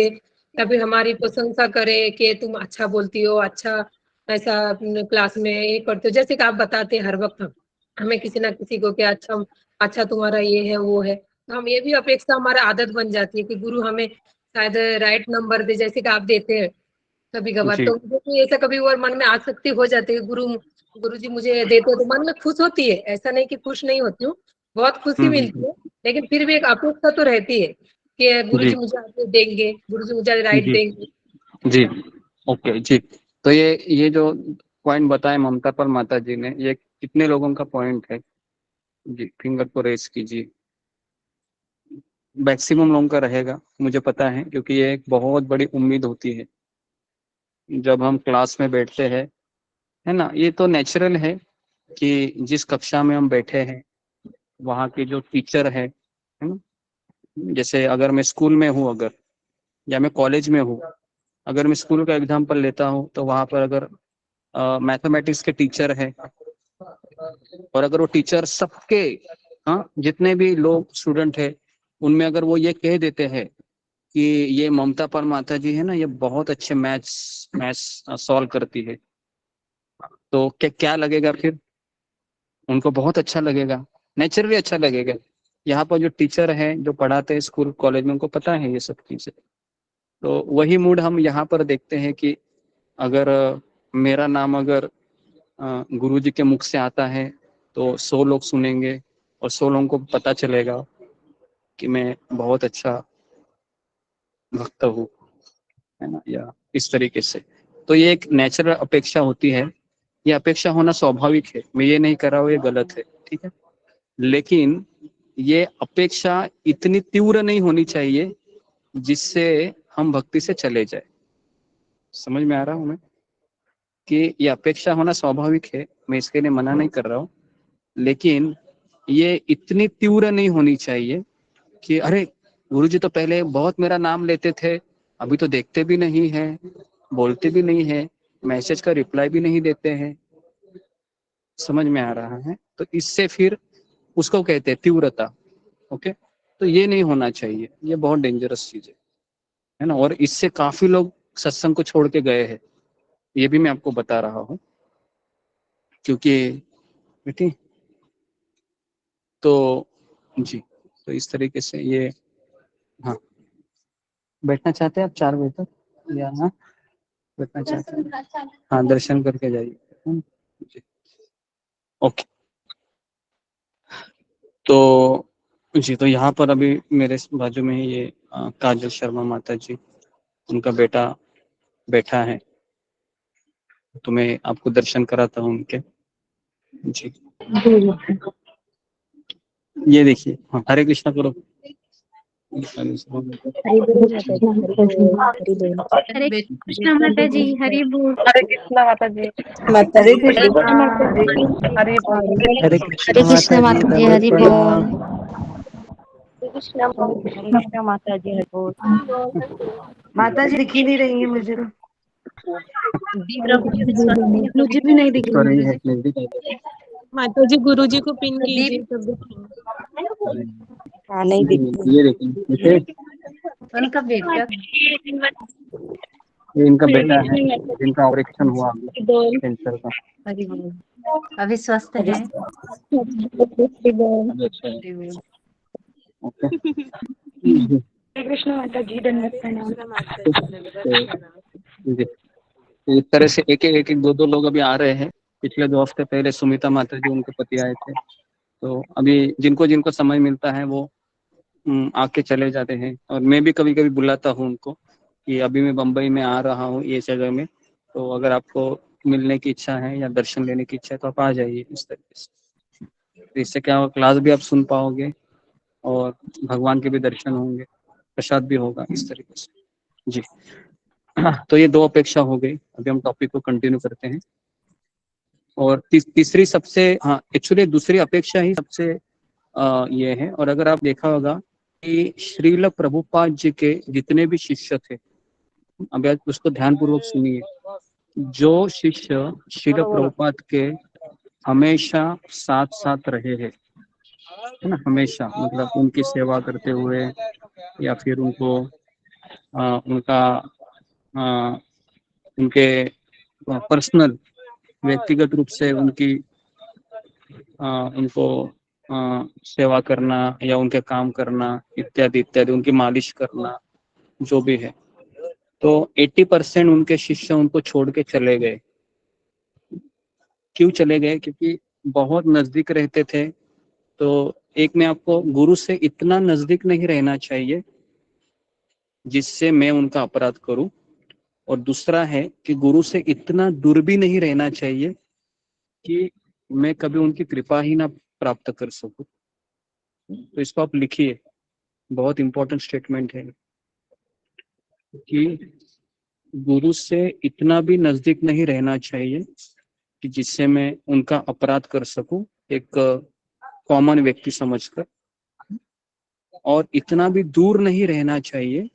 या फिर हमारी प्रशंसा करे कि तुम अच्छा बोलती हो, अच्छा ऐसा क्लास में ये करते हो। जैसे कि आप बताते हैं हर वक्त हमें किसी ना किसी को कि अच्छा तुम्हारा ये है वो है, तो हम ये भी अपेक्षा, हमारा आदत बन जाती है कि गुरु हमें शायद राइट नंबर दे, जैसे कि आप देते हैं कभी कभार। तो मुझे भी ऐसा कभी और मन में आसक्ति हो जाती है, गुरु जी मुझे देते तो मन में खुश होती है, ऐसा नहीं कि खुश नहीं होती हूँ, बहुत खुशी मिलती है, लेकिन फिर भी एक अपेक्षा तो रहती है कि गुरु जी मुझे आगे देंगे, गुरु जी मुझे राइट देंगे। जी ओके जी। तो ये जो पॉइंट बताए ममता पर माता जी ने, ये कितने लोगों का पॉइंट है? जी, फिंगर को रेस कीजिए। मैक्सिमम लोगों का रहेगा, मुझे पता है, क्योंकि ये एक बहुत बड़ी उम्मीद होती है जब हम क्लास में बैठते हैं, है ना। ये तो नेचुरल है कि जिस कक्षा में हम बैठे हैं वहाँ के जो टीचर है ना, जैसे अगर मैं स्कूल में हूँ, अगर या मैं कॉलेज में हूँ, अगर मैं स्कूल का एग्जाम्पल लेता हूँ तो वहां पर अगर मैथमेटिक्स के टीचर है और अगर वो टीचर सबके, हाँ, जितने भी लोग स्टूडेंट है उनमें अगर वो ये कह देते हैं कि ये ममता पर माता जी है ना, ये बहुत अच्छे मैथ्स सॉल्व करती है, तो क्या लगेगा फिर? उनको बहुत अच्छा लगेगा, नेचुरली अच्छा लगेगा। यहाँ पर जो टीचर हैं जो पढ़ाते हैं स्कूल कॉलेज में, उनको पता है ये सब चीजें। तो वही मूड हम यहाँ पर देखते हैं कि अगर मेरा नाम अगर गुरु जी के मुख से आता है तो 100 लोग सुनेंगे और 100 लोगों को पता चलेगा कि मैं बहुत अच्छा भक्त हूँ, है ना, या इस तरीके से। तो ये एक नेचुरल अपेक्षा होती है, ये अपेक्षा होना स्वाभाविक है, मैं ये नहीं कर रहा हूँ ये गलत है, ठीक है, लेकिन ये अपेक्षा इतनी तीव्र नहीं होनी चाहिए जिससे हम भक्ति से चले जाए। समझ में आ रहा हूँ मैं कि ये अपेक्षा होना स्वाभाविक है, मैं इसके लिए मना नहीं कर रहा हूँ, लेकिन ये इतनी तीव्र नहीं होनी चाहिए कि अरे गुरुजी तो पहले बहुत मेरा नाम लेते थे, अभी तो देखते भी नहीं है, बोलते भी नहीं है, मैसेज का रिप्लाई भी नहीं देते हैं। समझ में आ रहा है? तो इससे फिर उसको कहते हैं तीव्रता। ओके, तो ये नहीं होना चाहिए, ये बहुत डेंजरस चीज है ना। और इससे काफी लोग सत्संग को छोड़ के गए हैं, ये भी मैं आपको बता रहा हूँ, क्योंकि बेटी तो जी, तो इस तरीके से ये, हाँ, बैठना चाहते हैं आप 4 बजे तक या? हाँ, बैठना चाहते हैं, हाँ, दर्शन करके जाइए जी। ओके, तो जी, तो यहाँ पर अभी मेरे बाजू में ही ये काजल शर्मा माता जी, उनका बेटा बैठा है, तो मैं आपको दर्शन कराता हूँ उनके जी। ये देखिए, हाँ, हरे कृष्णा करो। हरे कृष्णा माता जी, हरि बोल। हरे कृष्णा माता जी। माता हरे जी कृष्णा माता जी। हरि बोल। हरे कृष्ण माता जी, हरि बोल। हरे कृष्णा माता जी। हरि बोल। माता जी दिख ही नहीं रही है मुझे तो। मुझे भी नहीं दिख तो रही रही है नजदीक। माता जी गुरु जी को पिन कीजिए तब दिखेंगे। हाँ, नहीं दिखती। ये देखिए, उनका बेटा ये इनका बेटा है जिनका ऑपरेशन हुआ कैंसर का। हरि बोल। अभी स्वस्थ है। ओके, हरे कृष्णा माता जी, धन्यवाद प्रणाम। जी, तो इस तरह से एक एक 2 लोग अभी आ रहे हैं। पिछले 2 हफ्ते पहले सुमिता माता जी, उनके पति आए थे, तो अभी जिनको जिनको समय मिलता है वो आके चले जाते हैं। और मैं भी कभी कभी बुलाता हूँ उनको कि अभी मैं बम्बई में आ रहा हूँ ये जगह में, तो अगर आपको मिलने की इच्छा है या दर्शन लेने की इच्छा है तो आप आ जाइए। इस तरीके से, तो इससे क्या होगा, क्लास भी आप सुन पाओगे और भगवान के भी दर्शन होंगे, प्रसाद भी होगा, इस तरीके से जी। तो ये 2 अपेक्षा हो गई। अभी हम टॉपिक को कंटिन्यू करते हैं। और तीसरी सबसे, हाँ, एक्चुअली दूसरी अपेक्षा ही सबसे ये है। और अगर आप देखा होगा कि श्रील प्रभुपाद जी के जितने भी शिष्य थे, अभी आप उसको ध्यान पूर्वक सुनिए, जो शिष्य श्रील प्रभुपाद के हमेशा साथ साथ रहे हैं, है ना, हमेशा, मतलब उनकी सेवा करते हुए या फिर उनको उनका उनके पर्सनल व्यक्तिगत रूप से उनकी उनको सेवा करना या उनके काम करना इत्यादि इत्यादि, उनकी मालिश करना, जो भी है, तो 80% उनके शिष्य उनको छोड़ के चले गए। क्यों चले गए? क्योंकि बहुत नजदीक रहते थे। तो एक में आपको गुरु से इतना नजदीक नहीं रहना चाहिए जिससे मैं उनका अपराध करूं, और दूसरा है कि गुरु से इतना दूर भी नहीं रहना चाहिए कि मैं कभी उनकी कृपा ही ना प्राप्त कर सकूं। तो इसको आप लिखिए, बहुत इंपॉर्टेंट स्टेटमेंट है कि गुरु से इतना भी नजदीक नहीं रहना चाहिए कि जिससे मैं उनका अपराध कर सकूं, एक कॉमन व्यक्ति समझकर। और इतना भी दूर नहीं रहना चाहिए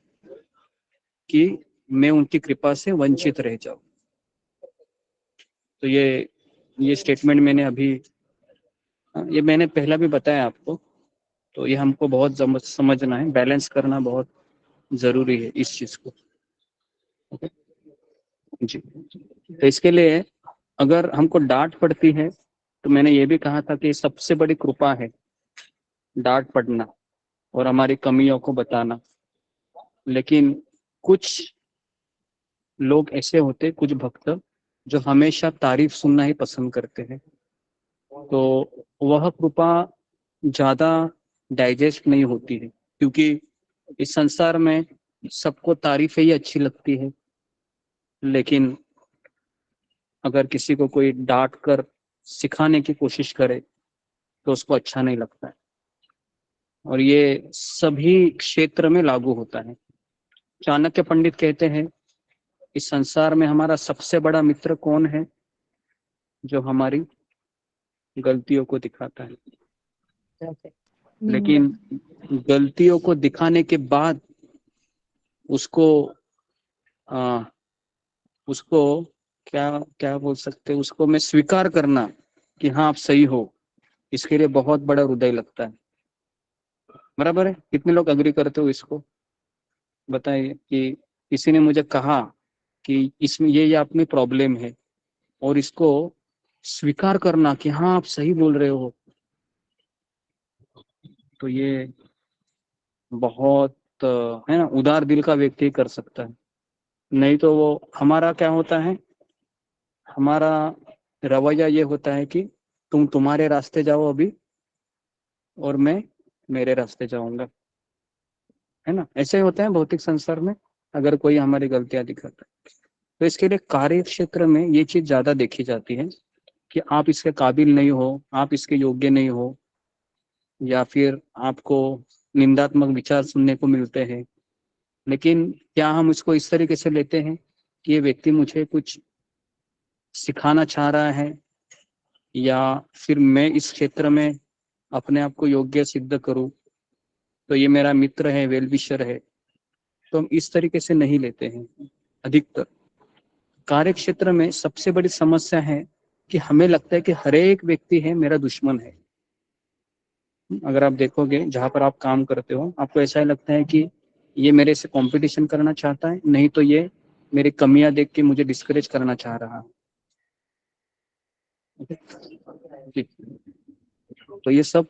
कि मैं उनकी कृपा से वंचित रह जाऊं। तो ये स्टेटमेंट मैंने अभी, ये मैंने पहला भी बताया आपको। तो ये हमको बहुत समझना है, बैलेंस करना बहुत जरूरी है इस चीज को। ओके जी। तो इसके लिए अगर हमको डांट पड़ती है, तो मैंने ये भी कहा था कि सबसे बड़ी कृपा है डांट पड़ना और हमारी कमियों को बताना। लेकिन कुछ लोग ऐसे होते, कुछ भक्त जो हमेशा तारीफ सुनना ही पसंद करते हैं, तो वह कृपा ज्यादा डाइजेस्ट नहीं होती है, क्योंकि इस संसार में सबको तारीफें ही अच्छी लगती है। लेकिन अगर किसी को कोई डांट कर सिखाने की कोशिश करे तो उसको अच्छा नहीं लगता है। और ये सभी क्षेत्र में लागू होता है। चाणक्य पंडित कहते हैं, इस संसार में हमारा सबसे बड़ा मित्र कौन है? जो हमारी गलतियों को दिखाता है। लेकिन गलतियों को दिखाने के बाद उसको क्या क्या बोल सकते हैं, उसको मैं स्वीकार करना कि हाँ आप सही हो, इसके लिए बहुत बड़ा हृदय लगता है। बराबर है? कितने लोग अग्री करते हो इसको? बताइए कि किसी ने मुझे कहा कि इसमें ये अपनी प्रॉब्लम है, और इसको स्वीकार करना कि हाँ आप सही बोल रहे हो, तो ये बहुत है ना, उदार दिल का व्यक्ति कर सकता है। नहीं तो वो हमारा क्या होता है, हमारा रवैया ये होता है कि तुम तुम्हारे रास्ते जाओ अभी और मैं मेरे रास्ते जाऊंगा, है ना। ऐसे होते हैं भौतिक संसार में, अगर कोई हमारी गलतियां दिखाता है। तो इसके लिए कार्य क्षेत्र में ये चीज ज्यादा देखी जाती है कि आप इसके काबिल नहीं हो, आप इसके योग्य नहीं हो, या फिर आपको निंदात्मक विचार सुनने को मिलते हैं। लेकिन क्या हम इसको इस तरीके से लेते हैं कि ये व्यक्ति मुझे कुछ सिखाना चाह रहा है, या फिर मैं इस क्षेत्र में अपने आप को योग्य सिद्ध करूं, तो ये मेरा मित्र है, वेल विशर है। तो हम इस तरीके से नहीं लेते हैं। अधिकतर कार्य क्षेत्र में सबसे बड़ी समस्या है कि हमें लगता है कि हर एक व्यक्ति है मेरा दुश्मन है। अगर आप देखोगे जहां पर आप काम करते हो, आपको ऐसा ही लगता है कि ये मेरे से कंपटीशन करना चाहता है, नहीं तो ये मेरी कमियां देख के मुझे डिस्करेज करना चाह रहा है। तो ये सब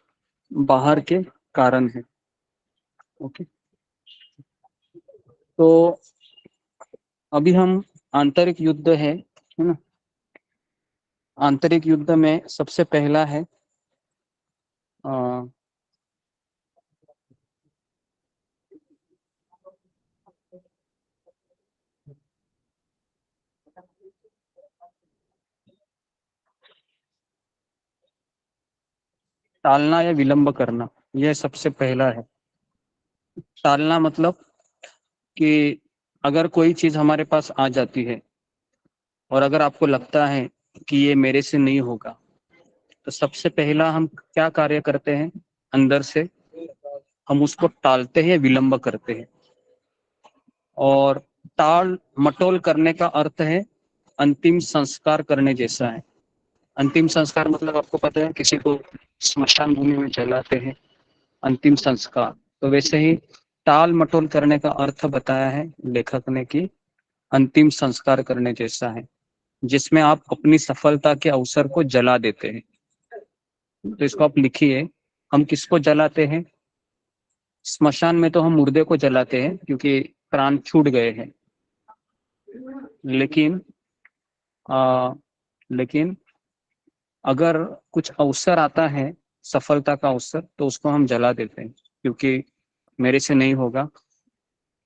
बाहर के कारण है। ओके, तो अभी हम आंतरिक युद्ध है ना। आंतरिक युद्ध में सबसे पहला है टालना या विलंब करना। यह सबसे पहला है। टालना मतलब कि अगर कोई चीज हमारे पास आ जाती है और अगर आपको लगता है कि ये मेरे से नहीं होगा, तो सबसे पहला हम क्या कार्य करते हैं, अंदर से हम उसको टालते हैं, विलंब करते हैं। और टाल मटोल करने का अर्थ है अंतिम संस्कार करने जैसा है। अंतिम संस्कार मतलब आपको पता है, किसी को स्मशान भूमि में जलाते हैं, अंतिम संस्कार। तो वैसे ही टाल मटोल करने का अर्थ बताया है लेखक ने कि अंतिम संस्कार करने जैसा है, जिसमें आप अपनी सफलता के अवसर को जला देते हैं। तो इसको आप लिखिए, हम किसको जलाते हैं? स्मशान में तो हम मुर्दे को जलाते हैं क्योंकि प्राण छूट गए हैं। लेकिन अगर कुछ अवसर आता है, सफलता का अवसर, तो उसको हम जला देते हैं क्योंकि मेरे से नहीं होगा।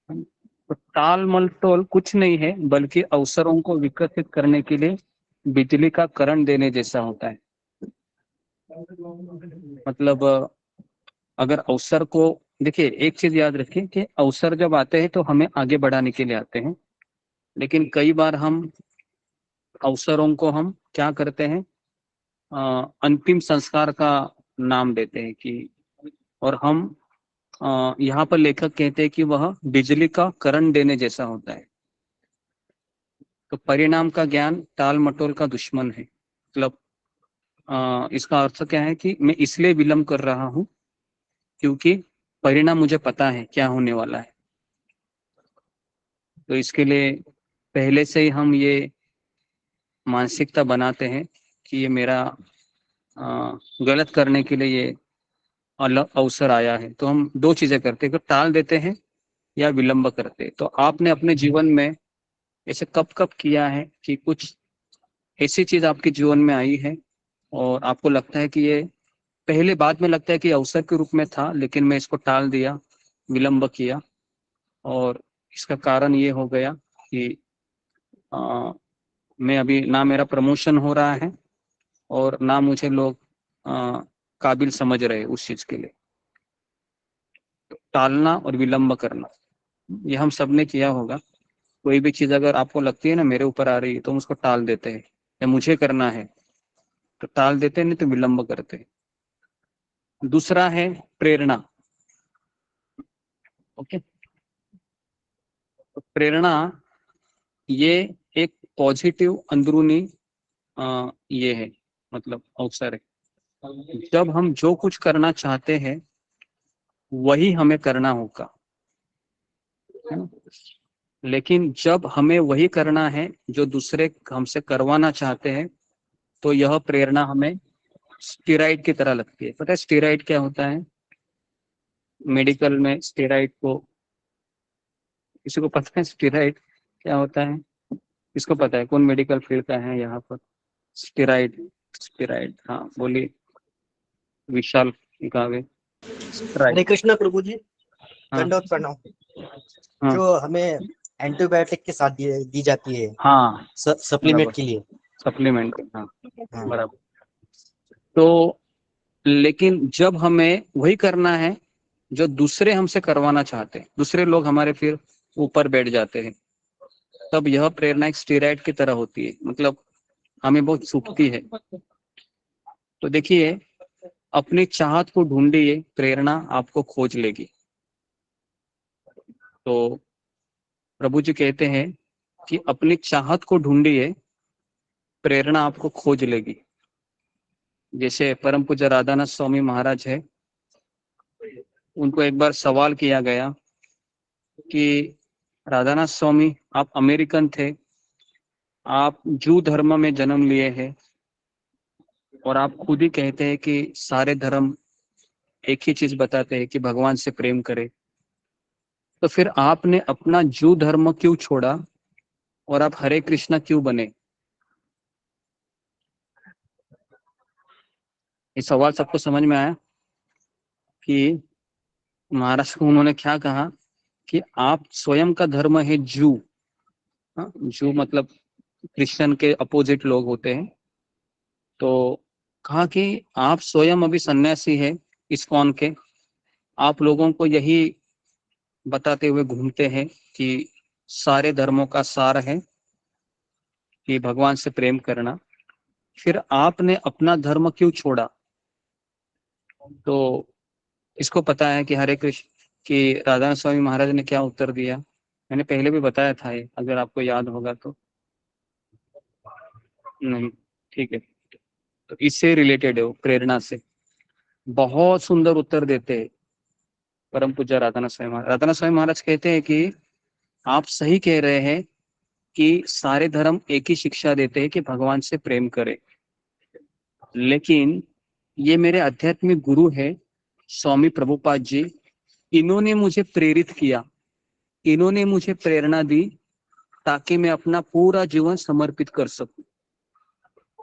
तो टाल मटोल कुछ नहीं है, बल्कि अवसरों को विकसित करने के लिए बिजली का करंट देने जैसा होता है। मतलब अगर अवसर को देखिए, एक चीज याद रखिए कि अवसर जब आते हैं तो हमें आगे बढ़ाने के लिए आते हैं, लेकिन कई बार हम अवसरों को हम क्या करते हैं, अंतिम संस्कार का नाम देते हैं कि, और हम यहाँ पर लेखक कहते हैं कि वह बिजली का करंट देने जैसा होता है। तो परिणाम का ज्ञान टाल मटोल का दुश्मन है। मतलब इसका अर्थ क्या है कि मैं इसलिए विलंब कर रहा हूँ क्योंकि परिणाम मुझे पता है क्या होने वाला है। तो इसके लिए पहले से ही हम ये मानसिकता बनाते हैं कि ये मेरा गलत करने के लिए ये अलग अवसर आया है। तो हम दो चीजें करते हैं, टाल देते हैं या विलंब करते हैं। तो आपने अपने जीवन में ऐसे कब कब किया है कि कुछ ऐसी चीज आपके जीवन में आई है और आपको लगता है कि ये पहले बाद में लगता है कि अवसर के रूप में था, लेकिन मैं इसको टाल दिया, विलंब किया, और इसका कारण ये हो गया कि मैं अभी ना मेरा प्रमोशन हो रहा है और ना मुझे लोग काबिल समझ रहे उस चीज के लिए। तो टालना और विलंब करना ये हम सब ने किया होगा। कोई भी चीज अगर आपको लगती है ना मेरे ऊपर आ रही है तो हम उसको टाल देते हैं, या मुझे करना है तो टाल देते हैं, नहीं तो विलंब करते हैं। दूसरा है प्रेरणा। ओके, तो प्रेरणा ये एक पॉजिटिव अंदरूनी ये है, मतलब अवसर है। जब हम जो कुछ करना चाहते हैं वही हमें करना होगा, है ना? लेकिन जब हमें वही करना है जो दूसरे हमसे करवाना चाहते हैं तो यह प्रेरणा हमें स्टेरॉइड की तरह लगती है। पता है स्टेरॉइड क्या होता है? मेडिकल में स्टेरॉइड को, किसी को पता है स्टेरॉइड क्या होता है? किसको पता है? कौन मेडिकल फील्ड का है यहाँ पर? स्टेरॉइड, स्टेरॉइड, हाँ बोलिए विशाल कावे। हरे कृष्णा प्रभु जी, दंडवत प्रणाम। हाँ। जो हमें एंटीबायोटिक के साथ दी जाती है, हाँ, सप्लीमेंट के लिए, सप्लीमेंट, हाँ हाँ। बराबर। तो लेकिन जब हमें वही करना है जो दूसरे हमसे करवाना चाहते हैं, दूसरे लोग हमारे फिर ऊपर बैठ जाते हैं, तब यह प्रेरणा एक स्टेरॉइड की तरह होती है, मतलब हमें बहुत चुभती है। तो देखिए, अपनी चाहत को ढूंढिए, प्रेरणा आपको खोज लेगी। तो प्रभु जी कहते हैं कि अपनी चाहत को ढूंढिए, प्रेरणा आपको खोज लेगी। जैसे परम पूज्य राधानाथ स्वामी महाराज है, उनको एक बार सवाल किया गया कि राधानाथ स्वामी, आप अमेरिकन थे, आप जू धर्म में जन्म लिए हैं और आप खुद ही कहते हैं कि सारे धर्म एक ही चीज बताते हैं कि भगवान से प्रेम करें, तो फिर आपने अपना जू धर्म क्यों छोड़ा और आप हरे कृष्णा क्यों बने? ये सवाल सबको समझ में आया कि महाराज को उन्होंने क्या कहा कि आप स्वयं का धर्म है जू, जू मतलब क्रिश्चियन के अपोजिट लोग होते हैं। तो कहा कि आप स्वयं अभी सन्यासी है इस्कॉन के, आप लोगों को यही बताते हुए घूमते हैं कि सारे धर्मों का सार है कि भगवान से प्रेम करना, फिर आपने अपना धर्म क्यों छोड़ा? तो इसको पता है कि हरे कृष्ण कि राधा स्वामी महाराज ने क्या उत्तर दिया? मैंने पहले भी बताया था ये, अगर आपको याद होगा तो। नहीं, ठीक है, तो इससे रिलेटेड है वो, प्रेरणा से। बहुत सुंदर उत्तर देते हैं परम पूज्य राधानाथ स्वामी महाराज। राधानाथ स्वामी महाराज कहते हैं कि आप सही कह रहे हैं कि सारे धर्म एक ही शिक्षा देते हैं कि भगवान से प्रेम करें, लेकिन ये मेरे आध्यात्मिक गुरु है स्वामी प्रभुपाद जी, इन्होंने मुझे प्रेरित किया, इन्होंने मुझे प्रेरणा दी ताकि मैं अपना पूरा जीवन समर्पित कर सकूं,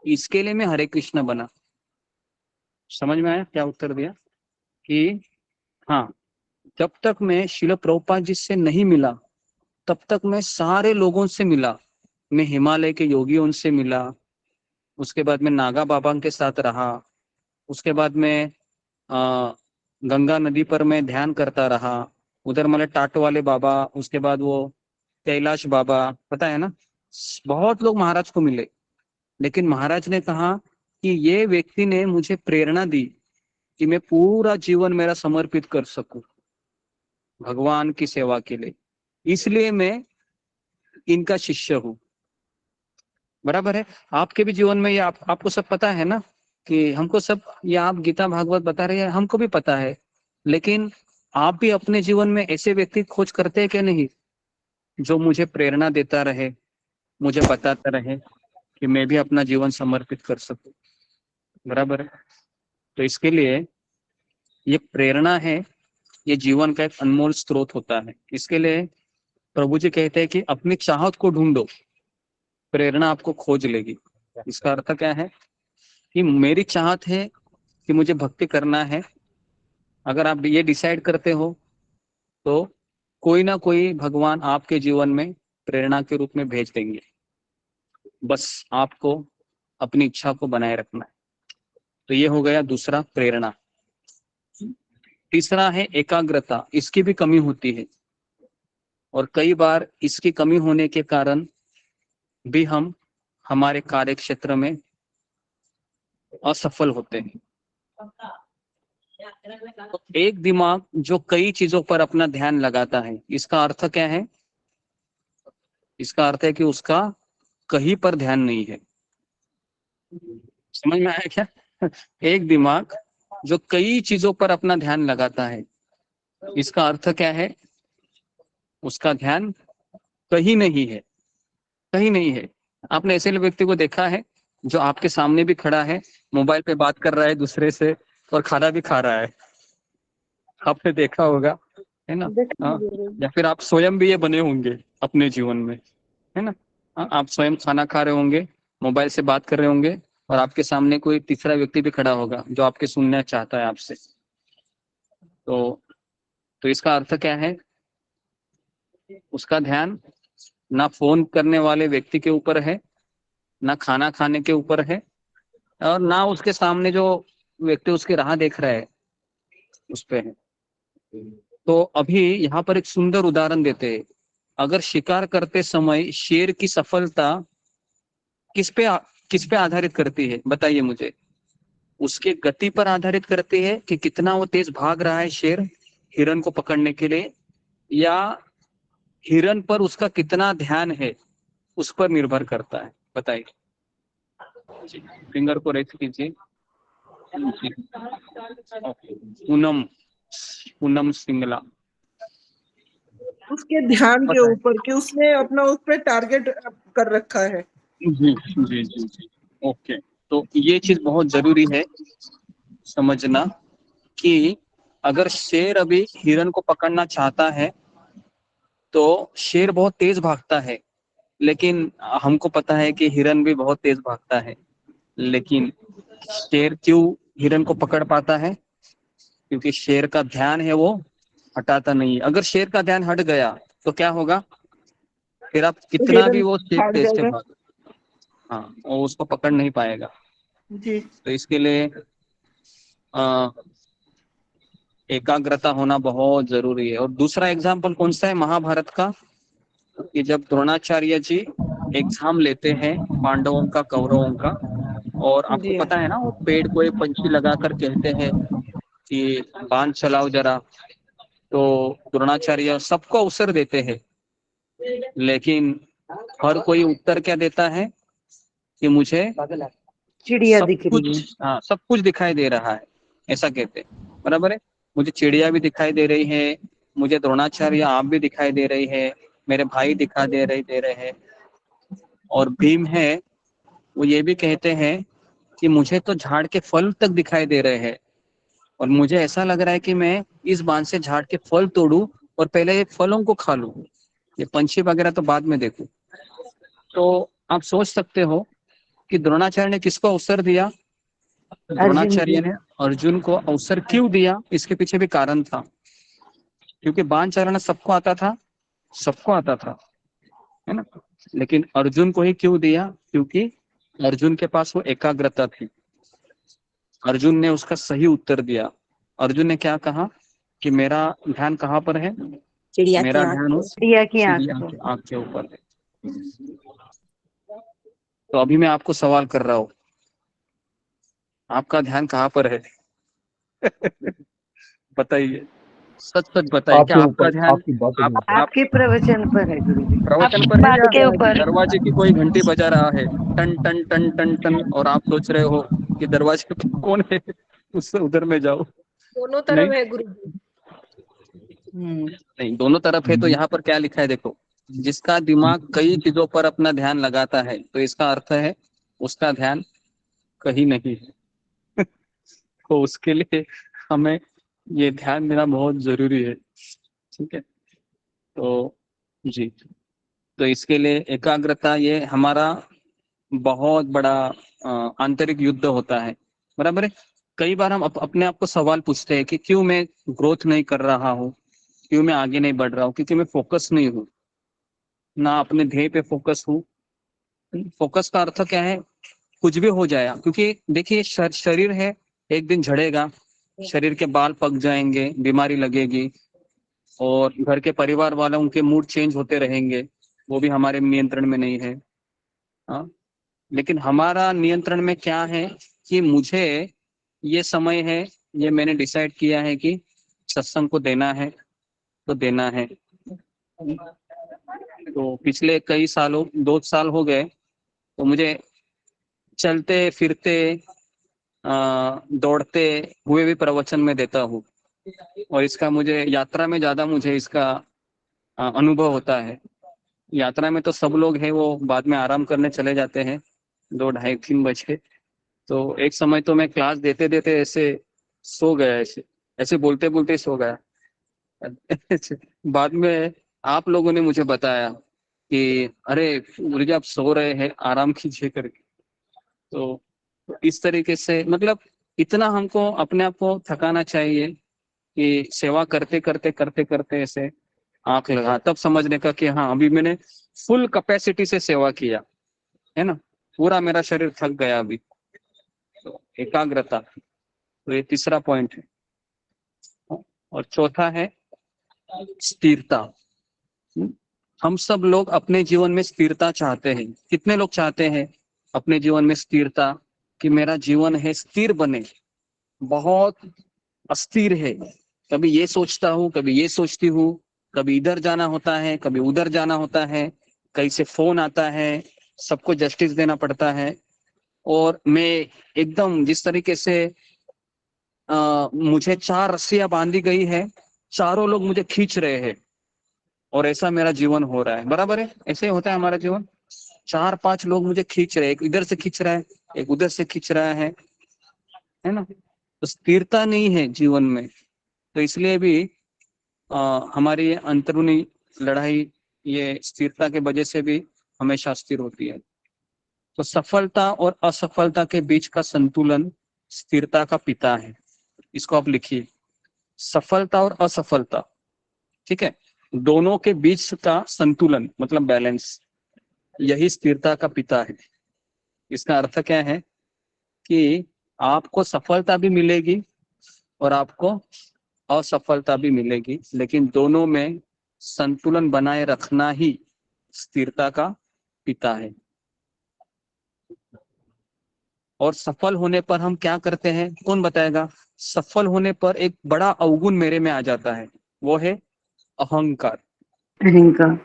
इसके लिए मैं हरे कृष्ण बना। समझ में आया क्या उत्तर दिया? कि हाँ, जब तक मैं शिल प्रभुपाद जी से नहीं मिला तब तक मैं सारे लोगों से मिला। मैं हिमालय के योगियों से मिला, उसके बाद मैं नागा बाबा के साथ रहा, उसके बाद मैं गंगा नदी पर मैं ध्यान करता रहा, उधर मतलब टाट वाले बाबा, उसके बाद वो कैलाश बाबा, पता है ना, बहुत लोग महाराज को मिले। लेकिन महाराज ने कहा कि ये व्यक्ति ने मुझे प्रेरणा दी कि मैं पूरा जीवन मेरा समर्पित कर सकूं, भगवान की सेवा के लिए, इसलिए मैं इनका शिष्य हूँ। बराबर है। आपके भी जीवन में ये आपको सब पता है ना कि हमको सब, ये आप गीता भागवत बता रहे हैं, हमको भी पता है, लेकिन आप भी अपने जीवन में ऐसे व्यक्ति खोज करते हैं क्या नहीं, जो मुझे प्रेरणा देता रहे, मुझे बताता रहे कि मैं भी अपना जीवन समर्पित कर सकूं। बराबर है। तो इसके लिए ये प्रेरणा है, ये जीवन का एक अनमोल स्रोत होता है। इसके लिए प्रभु जी कहते हैं कि अपनी चाहत को ढूंढो, प्रेरणा आपको खोज लेगी। इसका अर्थ क्या है कि मेरी चाहत है कि मुझे भक्ति करना है। अगर आप ये डिसाइड करते हो तो कोई ना कोई भगवान आपके जीवन में प्रेरणा के रूप में भेज देंगे। बस आपको अपनी इच्छा को बनाए रखना है। तो ये हो गया दूसरा, प्रेरणा। तीसरा है एकाग्रता। इसकी भी कमी होती है और कई बार इसकी कमी होने के कारण भी हम हमारे कार्य क्षेत्र में असफल होते हैं। तो एक दिमाग जो कई चीजों पर अपना ध्यान लगाता है, इसका अर्थ क्या है? इसका अर्थ है कि उसका कहीं पर ध्यान नहीं है। समझ में आया क्या? एक दिमाग जो कई चीजों पर अपना ध्यान लगाता है, इसका अर्थ क्या है? उसका ध्यान कहीं नहीं है, कहीं नहीं है। आपने ऐसे व्यक्ति को देखा है जो आपके सामने भी खड़ा है, मोबाइल पे बात कर रहा है दूसरे से और खाना भी खा रहा है? आपने देखा होगा, है ना? या फिर आप स्वयं भी ये बने होंगे अपने जीवन में, है ना? आप स्वयं खाना खा रहे होंगे, मोबाइल से बात कर रहे होंगे और आपके सामने कोई तीसरा व्यक्ति भी खड़ा होगा जो आपके सुनना चाहता है आपसे। तो इसका अर्थ क्या है? उसका ध्यान ना फोन करने वाले व्यक्ति के ऊपर है, ना खाना खाने के ऊपर है, और ना उसके सामने जो व्यक्ति उसकी राह देख रहा है उस पे है। तो अभी यहाँ पर एक सुंदर उदाहरण देते हैं। अगर शिकार करते समय शेर की सफलता किस पे आधारित करती है, बताइए मुझे? उसके गति पर आधारित करती है कि कितना वो तेज भाग रहा है शेर हिरन को पकड़ने के लिए, या हिरन पर उसका कितना ध्यान है उस पर निर्भर करता है? बताइए। फिंगर को रेस्ट कीजिए। पूनम सिंगला। उसके ध्यान के ऊपर कि उसने अपना उस पर टारगेट कर रखा है। जी जी जी जी, ओके। तो ये चीज बहुत जरूरी है समझना कि अगर शेर अभी हिरन को पकड़ना चाहता है तो शेर बहुत तेज भागता है, लेकिन हमको पता है कि हिरन भी बहुत तेज भागता है। लेकिन शेर क्यों हिरन को पकड़ पाता है? क्योंकि शेर का ध्यान है वो हटाता नहीं। अगर शेर का ध्यान हट गया तो क्या होगा? फिर आप कितना भी वो शेर तेज से भागे, हाँ, वो उसको पकड़ नहीं पाएगा जी। तो इसके लिए एकाग्रता होना बहुत जरूरी है। और दूसरा एग्जाम्पल कौन सा है महाभारत का? कि जब द्रोणाचार्य जी एग्जाम लेते हैं पांडवों का कौरवों का, और आपको पता है ना वो पेड़ को एक पंछी लगाकर कहते हैं कि बाण चलाओ जरा, तो द्रोणाचार्य सबको अवसर देते हैं, लेकिन हर कोई उत्तर क्या देता है कि मुझे चिड़िया दिख रही है। हाँ, सब कुछ दिखाई दे रहा है, ऐसा कहते हैं। बराबर है। मुझे चिड़िया भी दिखाई दे रही है, मुझे द्रोणाचार्य आप भी दिखाई दे रही है, मेरे भाई दिखा दे रहे हैं। और भीम है, वो ये भी कहते हैं कि मुझे तो झाड़ के फल तक दिखाई दे रहे हैं और मुझे ऐसा लग रहा है कि मैं इस बाण से झाड़ के फल तोड़ूं और पहले ये फलों को खा लूं, ये पंछी वगैरह तो बाद में देखूं। तो आप सोच सकते हो कि द्रोणाचार्य ने किसको अवसर दिया? द्रोणाचार्य ने अर्जुन को अवसर क्यों दिया? इसके पीछे भी कारण था, क्योंकि बाण चलाना सबको आता था, है ना? लेकिन अर्जुन को ही क्यों दिया? क्योंकि अर्जुन के पास वो एकाग्रता थी। अर्जुन ने उसका सही उत्तर दिया। अर्जुन ने क्या कहा कि मेरा ध्यान कहाँ पर है? चिड़िया मेरा ध्यान चिड़िया की आंख के ऊपर है। तो अभी मैं आपको सवाल कर रहा हूँ, आपका ध्यान कहाँ पर है? बताइए। सच सच बताइए, क्या आपके आपका ऊपर, ध्यान आपकी बातों के ऊपर। आपके प्रवचन पर है गुरु जी। प्रवचन पर है या दरवाजे की कोई घंटी बजा रहा है टन टन टन टन टन, और आप सोच रहे हो कि दरवाजे पे कौन है, उससे उधर में जाओ? दोनों नहीं तरफ है गुरु जी। नहीं, दोनों तरफ है। तो यहाँ पर क्या लिखा है देखो, जिसका दिमाग कई चीजों पर अपना ध्यान लगाता है, तो इसका अर्थ है उसका ध्यान कहीं नहीं है। तो उसके लिए हमें ये ध्यान देना बहुत जरूरी है। ठीक है, तो जी, तो इसके लिए एकाग्रता ये हमारा बहुत बड़ा आंतरिक युद्ध होता है, बराबर है। कई बार हम अपने आप को सवाल पूछते हैं कि क्यों मैं ग्रोथ नहीं कर रहा हूँ, क्यों मैं आगे नहीं बढ़ रहा हूँ, क्योंकि मैं फोकस नहीं हूँ, ना अपने ध्येय पे फोकस हूँ। फोकस का अर्थ क्या है, कुछ भी हो जाए, क्योंकि देखिए शरीर है, एक दिन झड़ेगा, शरीर के बाल पक जाएंगे, बीमारी लगेगी, और घर के परिवार वालों के मूड चेंज होते रहेंगे, वो भी हमारे नियंत्रण में नहीं है। हाँ, लेकिन हमारा नियंत्रण में क्या है कि मुझे ये समय है, ये मैंने डिसाइड किया है कि सत्संग को देना है तो देना है। तो पिछले कई सालों, 2 साल हो गए, तो मुझे चलते फिरते दौड़ते हुए भी प्रवचन में देता हूँ, और इसका मुझे यात्रा में ज्यादा मुझे इसका अनुभव होता है। यात्रा में तो सब लोग हैं वो बाद में आराम करने चले जाते हैं 2, 2:30, 3 बजे। तो एक समय तो मैं क्लास देते देते ऐसे सो गया, ऐसे ऐसे बोलते बोलते सो गया। बाद में आप लोगों ने मुझे बताया कि अरे गुरुजी आप सो रहे हैं, आराम कीजिए करके। तो इस तरीके से मतलब इतना हमको अपने आप को थकाना चाहिए कि सेवा करते करते करते करते ऐसे आंख लगा, तब समझने का कि हाँ अभी मैंने फुल कैपेसिटी से सेवा किया है ना, पूरा मेरा शरीर थक गया अभी। तो एकाग्रता, तो ये तीसरा पॉइंट है। और चौथा है स्थिरता। हम सब लोग अपने जीवन में स्थिरता चाहते हैं। कितने लोग चाहते हैं अपने जीवन में स्थिरता, कि मेरा जीवन है स्थिर बने, बहुत अस्थिर है, कभी ये सोचता हूँ, कभी ये सोचती हूँ, कभी इधर जाना होता है, कभी उधर जाना होता है, कहीं से फोन आता है, सबको जस्टिस देना पड़ता है, और मैं एकदम जिस तरीके से मुझे 4 रस्सियां बांधी गई है, चारों लोग मुझे खींच रहे हैं, और ऐसा मेरा जीवन हो रहा है, बराबर है, ऐसे ही होता है हमारा जीवन। 4-5 लोग मुझे खींच रहे हैं, एक इधर से खींच रहा है, एक उधर से खींच रहा है ना। तो स्थिरता नहीं है जीवन में, तो इसलिए भी हमारी ये अंदरूनी लड़ाई, ये स्थिरता के वजह से भी हमेशा स्थिर होती है। तो सफलता और असफलता के बीच का संतुलन स्थिरता का पिता है। इसको आप लिखिए, सफलता और असफलता, ठीक है, दोनों के बीच का संतुलन मतलब बैलेंस, यही स्थिरता का पिता है। इसका अर्थ क्या है कि आपको सफलता भी मिलेगी और आपको असफलता भी मिलेगी, लेकिन दोनों में संतुलन बनाए रखना ही स्थिरता का पिता है। और सफल होने पर हम क्या करते हैं, कौन बताएगा? सफल होने पर एक बड़ा अवगुण मेरे में आ जाता है, वो है अहंकार। अहंकार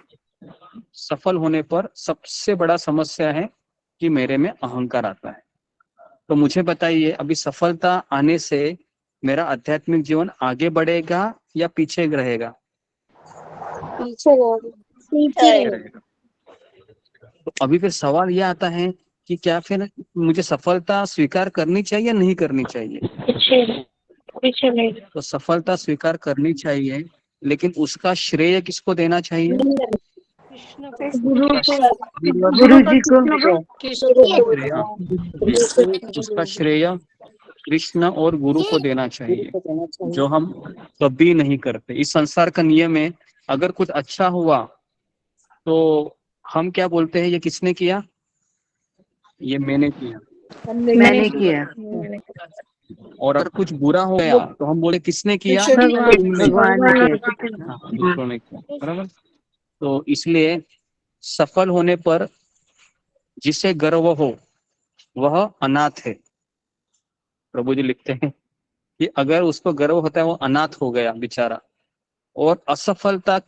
सफल होने पर सबसे बड़ा समस्या है कि मेरे में अहंकार आता है। तो मुझे बताइए, अभी सफलता आने से मेरा आध्यात्मिक जीवन आगे बढ़ेगा या पीछे रहेगा? पीछे रहेगा। तो अभी फिर सवाल यह आता है कि क्या फिर मुझे सफलता स्वीकार करनी चाहिए या नहीं करनी चाहिए? पीछे तो सफलता स्वीकार करनी चाहिए, लेकिन उसका श्रेय किसको देना चाहिए? गुरु जी को उसका श्रेय कृष्ण और गुरु को देना चाहिए, जो हम कभी नहीं करते। इस संसार का नियम है, अगर कुछ अच्छा हुआ तो हम क्या बोलते हैं, ये किसने किया? ये मैंने किया। मैंने किया। और अगर कुछ बुरा हो गया तो हम बोले किसने किया? भगवान ने किया। बराबर। तो इसलिए सफल होने पर जिसे गर्व हो वह अनाथ है। प्रभु जी लिखते हैं कि अगर उसको गर्व होता है वो अनाथ हो गया बेचारा, और असफलता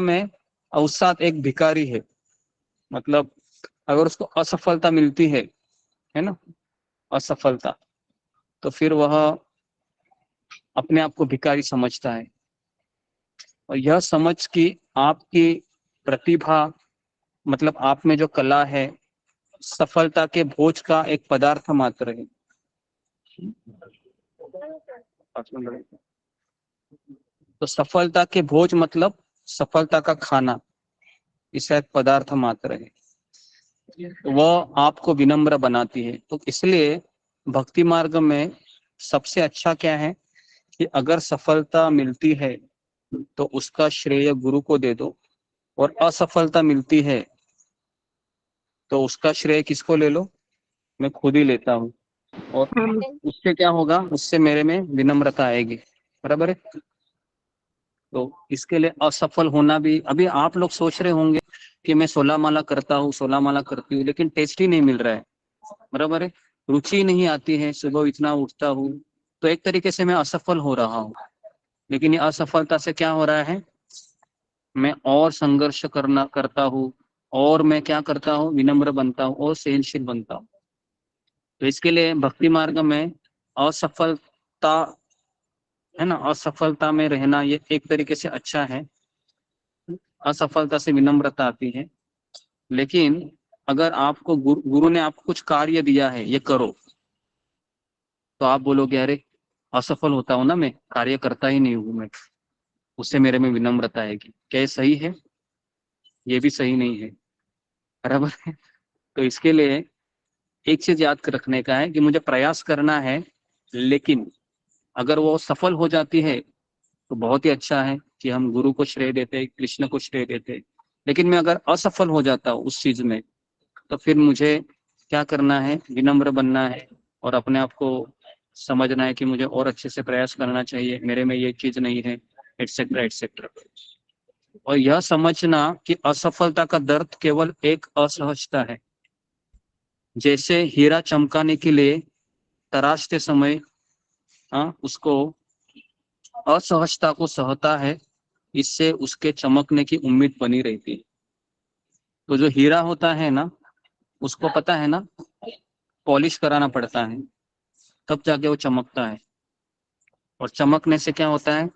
में अवसाद एक भिखारी है। मतलब अगर उसको असफलता मिलती है ना, असफलता, तो फिर वह अपने आप को भिखारी समझता है। और यह समझ कि आपकी प्रतिभा, मतलब आप में जो कला है, सफलता के बोझ का एक पदार्थ मात्र है। तो सफलता के भोज मतलब सफलता का खाना, इसका एक पदार्थ मात्र है, वह आपको विनम्र बनाती है। तो इसलिए भक्ति मार्ग में सबसे अच्छा क्या है कि अगर सफलता मिलती है तो उसका श्रेय गुरु को दे दो, और असफलता मिलती है तो उसका श्रेय किसको ले लो? मैं खुद ही लेता हूँ। और उससे क्या होगा? उससे मेरे में विनम्रता आएगी। बराबर है? तो इसके लिए असफल होना भी, अभी आप लोग सोच रहे होंगे कि मैं 16 माला करता हूँ, 16 माला करती हूँ, लेकिन टेस्ट ही नहीं मिल रहा है। बराबर है? रुचि नहीं आती है, सुबह इतना उठता हूँ, तो एक तरीके से मैं असफल हो रहा हूँ। लेकिन ये असफलता से क्या हो रहा है? मैं और संघर्ष करता हूँ, और मैं क्या करता हूँ? विनम्र बनता हूँ और सहनशील बनता हूँ। तो इसके लिए भक्ति मार्ग में असफलता है ना, असफलता में रहना ये एक तरीके से अच्छा है। असफलता से विनम्रता आती है। लेकिन अगर आपको गुरु ने आपको कुछ कार्य दिया है, ये करो, तो आप बोलोगे अरे असफल होता हूं ना, मैं कार्य करता ही नहीं हूं मैं, उससे मेरे में विनम्रता आएगी। क्या ये सही है? ये भी सही नहीं है। बराबर है? तो इसके लिए एक चीज याद रखने का है कि मुझे प्रयास करना है, लेकिन अगर वो सफल हो जाती है तो बहुत ही अच्छा है कि हम गुरु को श्रेय देते, कृष्ण को श्रेय देते। लेकिन मैं अगर असफल हो जाता हूँ उस चीज में, तो फिर मुझे क्या करना है? विनम्र बनना है और अपने आप को समझना है कि मुझे और अच्छे से प्रयास करना चाहिए, मेरे में ये चीज नहीं है, एटसेट्रा एटसेट्रा। और यह समझना कि असफलता का दर्द केवल एक असहजता है। जैसे हीरा चमकाने के लिए तराशते समय उसको असहजता को सहता है, इससे उसके चमकने की उम्मीद बनी रहती है। तो जो हीरा होता है ना, उसको पता है ना, पॉलिश कराना पड़ता है, तब जाके वो चमकता है। और चमकने से क्या होता है?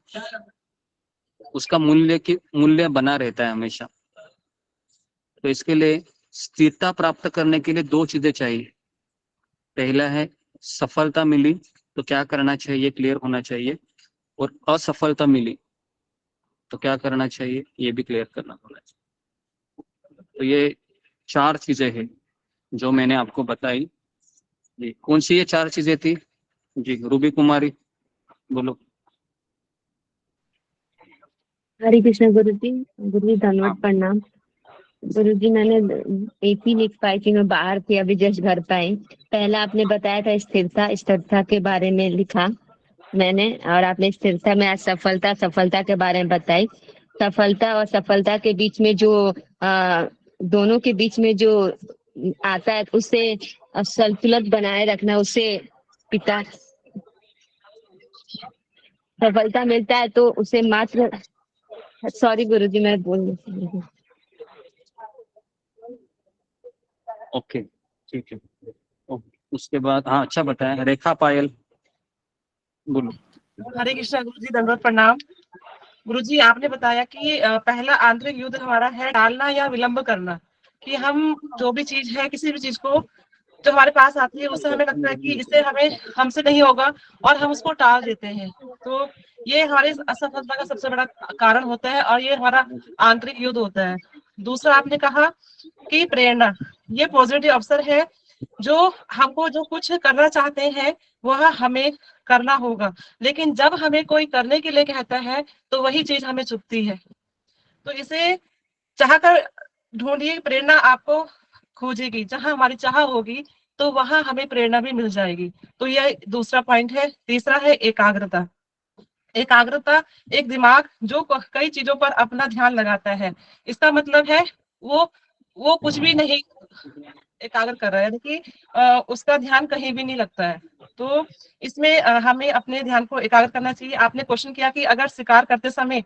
उसका मूल्य बना रहता है हमेशा। तो इसके लिए स्थिरता प्राप्त करने के लिए 2 चीजें चाहिए। पहला है सफलता मिली तो क्या करना चाहिए, क्लियर होना चाहिए। और असफलता मिली तो क्या करना चाहिए, ये भी क्लियर करना होना चाहिए। तो ये 4 चीजें हैं जो मैंने आपको बताई। जी, कौन सी ये 4 चीजें थी? जी, रूबी कुमारी बोलो। हरे कृष्ण गुरु जी धन्यवाद, प्रणाम। गुरु जी, मैंने एक ही लिख पाई थी, मैं बाहर थी, अभी जस्ट घर पे आई। पहला आपने बताया था स्थिरता के बारे में लिखा मैंने, और आपने स्थिरता में सफलता के बारे में बताई। सफलता और सफलता के बीच में जो दोनों के बीच में जो आता है, उससे संतुलन बनाए रखना, उससे पिता सफलता मिलता है, तो उसे मात्र, सॉरी गुरुजी मैं बोल नहीं। ओके, ठीक है। उसके बाद हाँ, अच्छा बताया। रेखा पायल बोलो। हरे कृष्णा गुरुजी, दंडवत प्रणाम। गुरुजी, आपने बताया कि पहला आंतरिक युद्ध हमारा है टालना या विलंब करना, कि हम जो भी चीज है, किसी भी चीज को जो हमारे पास आती है, उससे हमें लगता है कि इससे हमसे नहीं होगा और हम उसको टाल देते हैं। तो ये हमारे असफलता का सबसे बड़ा कारण होता है और ये हमारा आंतरिक युद्ध होता है। दूसरा आपने कहा कि प्रेरणा, ये पॉजिटिव अवसर है, जो हमको जो कुछ करना चाहते हैं वह हमें करना होगा, लेकिन जब हमें कोई करने के लिए कहता है तो वही चीज हमें चुभती है। तो इसे चाह कर ढूंढिए, प्रेरणा आपको खोजेगी। जहां हमारी चाह होगी तो वहां हमें प्रेरणा भी मिल जाएगी। तो यह दूसरा पॉइंट है। तीसरा है एकाग्रता। एकाग्रता एक दिमाग जो कई चीजों पर अपना ध्यान लगाता है। इसका मतलब है वो वो कुछ भी नहीं एकाग्र कर रहा है, यानी कि उसका ध्यान कहीं भी नहीं लगता है। तो इसमें हमें अपने ध्यान को एकाग्र करना चाहिए। आपने क्वेश्चन किया कि अगर शिकार करते समय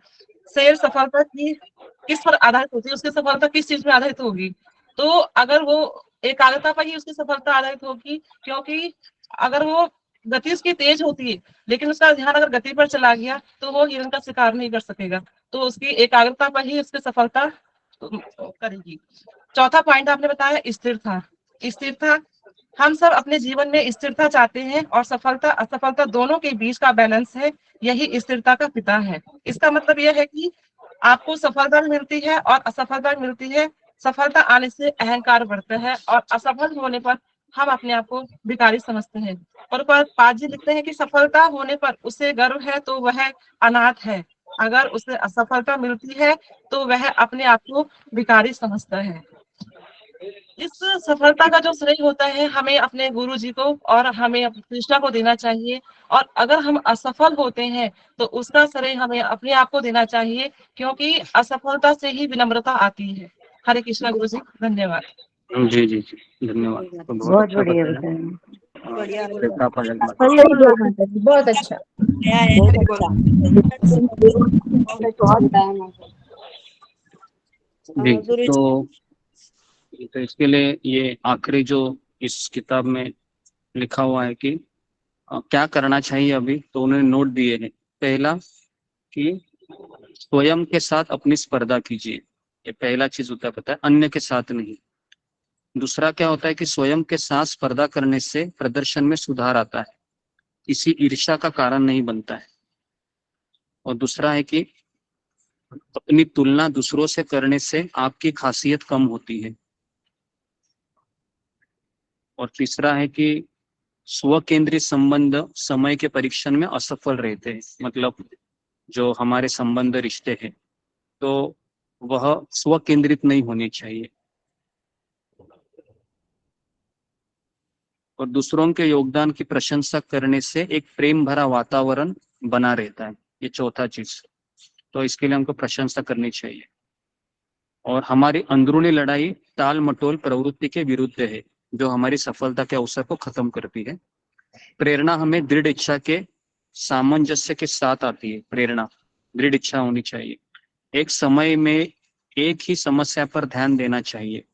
शेर सफलता की किस पर आधारित होती है, उसकी सफलता किस चीज में आधारित होगी, तो अगर वो एकाग्रता पर ही उसकी सफलता आधारित होगी, क्योंकि अगर वो गति उसकी तेज होती है लेकिन उसका ध्यान अगर गति पर चला गया तो वो हिरण का शिकार नहीं कर सकेगा, तो उसकी एकाग्रता पर ही उसकी सफलता करेगी। चौथा पॉइंट आपने बताया स्थिरता। स्थिरता, हम सब अपने जीवन में स्थिरता चाहते हैं और सफलता असफलता दोनों के बीच का बैलेंस है, यही स्थिरता का पिता है। इसका मतलब यह है कि आपको सफलता भी मिलती है और असफलता भी मिलती है। सफलता आने से अहंकार बढ़ता है और असफल होने पर हम अपने आप को भिखारी समझते हैं। और पाद जी लिखते हैं कि सफलता होने पर उसे गर्व है तो वह अनाथ है, अगर उसे असफलता मिलती है तो वह अपने आप को भिखारी समझता है। इस सफलता का जो श्रेय होता है हमें अपने गुरु जी को और हमें कृष्णा को देना चाहिए, और अगर हम असफल होते हैं तो उसका श्रेय हमें अपने आप को देना चाहिए, क्योंकि असफलता से ही विनम्रता आती है। हरे कृष्णा गुरु जी, धन्यवाद। जी जी जी धन्यवाद। तो बहुत अच्छा बढ़िया बताया। बताया। बढ़िया कृपा पायल माता। बहुत अच्छा। जी गुरु तो इसके लिए ये आखिरी जो इस किताब में लिखा हुआ है कि क्या करना चाहिए अभी, तो उन्होंने नोट दिए हैं। पहला कि स्वयं के साथ अपनी स्पर्धा कीजिए, ये पहला चीज होता है, पता है, अन्य के साथ नहीं। दूसरा क्या होता है कि स्वयं के साथ स्पर्धा करने से प्रदर्शन में सुधार आता है, किसी ईर्ष्या का कारण नहीं बनता है। और दूसरा है कि अपनी तुलना दूसरों से करने से आपकी खासियत कम होती है। और तीसरा है कि स्व केंद्रित संबंध समय के परीक्षण में असफल रहते हैं, मतलब जो हमारे संबंध रिश्ते हैं तो वह स्व केंद्रित नहीं होनी चाहिए, और दूसरों के योगदान की प्रशंसा करने से एक प्रेम भरा वातावरण बना रहता है। ये चौथा चीज, तो इसके लिए हमको प्रशंसा करनी चाहिए। और हमारी अंदरूनी लड़ाई टाल मटोल प्रवृत्ति के विरुद्ध है, जो हमारी सफलता के अवसर को खत्म करती है। प्रेरणा हमें दृढ़ इच्छा के सामंजस्य के साथ आती है। प्रेरणा, दृढ़ इच्छा होनी चाहिए। एक समय में एक ही समस्या पर ध्यान देना चाहिए।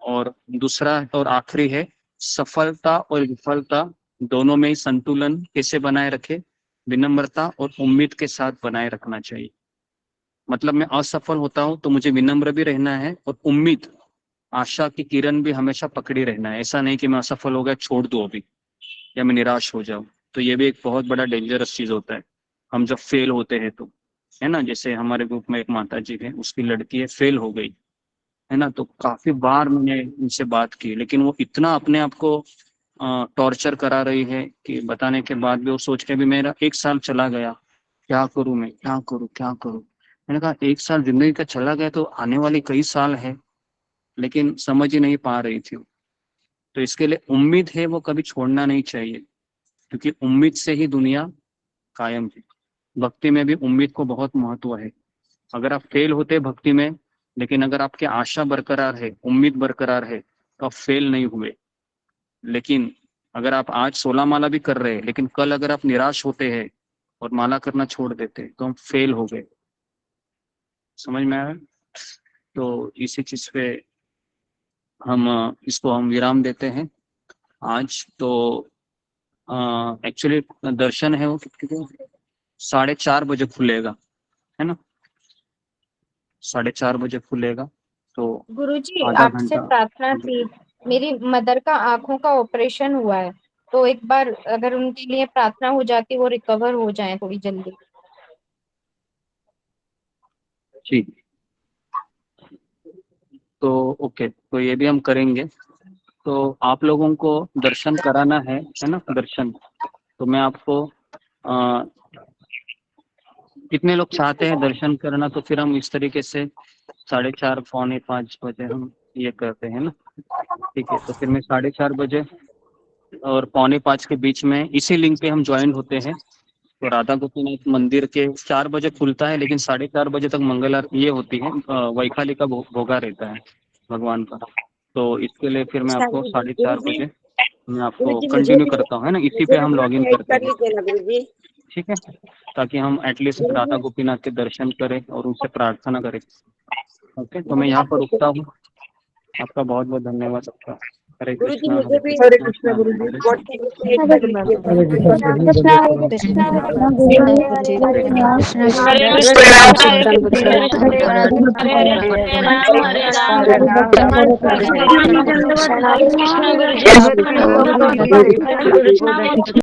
और दूसरा और आखिरी है, सफलता और विफलता दोनों में संतुलन कैसे बनाए रखे, विनम्रता और उम्मीद के साथ बनाए रखना चाहिए। मतलब मैं असफल होता हूं तो मुझे विनम्र भी रहना है और उम्मीद, आशा की किरण भी हमेशा पकड़ी रहना है। ऐसा नहीं कि मैं असफल हो गया छोड़ दूं अभी, या मैं निराश हो जाऊं, तो ये भी एक बहुत बड़ा डेंजरस चीज होता है। हम जब फेल होते हैं तो, है ना, जैसे हमारे ग्रुप में एक माता जी है, उसकी लड़की है, फेल हो गई है ना, तो काफी बार मैंने उनसे बात की, लेकिन वो इतना अपने आप को टॉर्चर करा रही है कि बताने के बाद भी वो सोच के भी मेरा 1 साल चला गया, क्या करूं मैं, क्या करूं क्या करूं। मैंने कहा 1 साल जिंदगी का चला गया तो आने वाली कई साल है, लेकिन समझ ही नहीं पा रही थी। तो इसके लिए उम्मीद है वो कभी छोड़ना नहीं चाहिए, क्योंकि उम्मीद से ही दुनिया कायम है। भक्ति में भी उम्मीद को बहुत महत्व है। अगर आप फेल होते भक्ति में, लेकिन अगर आपकी आशा बरकरार है, उम्मीद बरकरार है, तो आप फेल नहीं हुए। लेकिन अगर आप आज 16 माला भी कर रहे हैं, लेकिन कल अगर आप निराश होते हैं और माला करना छोड़ देते तो हम फेल हो गए। समझ में आया? तो इसी चीज पे हम इसको हम विराम देते हैं आज। तो एक्चुअली दर्शन है वो 4:30 बजे खुलेगा, है ना, 4:30 बजे खुलेगा। तो गुरुजी आधा आपसे घंटा। प्रार्थना थी, मेरी मदर का आंखों का ऑपरेशन हुआ है, तो एक बार अगर उनके लिए प्रार्थना हो जाती, वो रिकवर हो जाए थोड़ी जल्दी। ठीक, तो ओके, तो ये भी हम करेंगे। तो आप लोगों को दर्शन कराना है ना, दर्शन। तो मैं आपको कितने लोग चाहते हैं दर्शन करना, तो फिर हम इस तरीके से 4:30 पौने 5 बजे हम ये करते हैं ना, ठीक है। तो फिर मैं 4:30 बजे और पौने 5 के बीच में इसी लिंक पे हम ज्वाइन होते हैं, तो राधा गोपीनाथ मंदिर के 4 बजे खुलता है, लेकिन 4:30 बजे तक मंगल आरती ये होती है, वैखाली का भोगा रहता है भगवान का। तो इसके लिए फिर मैं आपको 4:30 बजे मैं आपको कंटिन्यू करता हूँ, है ना, इसी पे हम लॉग इन करते हैं, ठीक है, ताकि हम एटलीस्ट राधा गोपीनाथ के दर्शन करें और उनसे प्रार्थना करें। ओके, तो मैं यहाँ पर रुकता हूँ। आपका बहुत बहुत धन्यवाद सबका। हरे कृष्णा हरे कृष्णा गुरु जी। कृष्ण गुरु जी।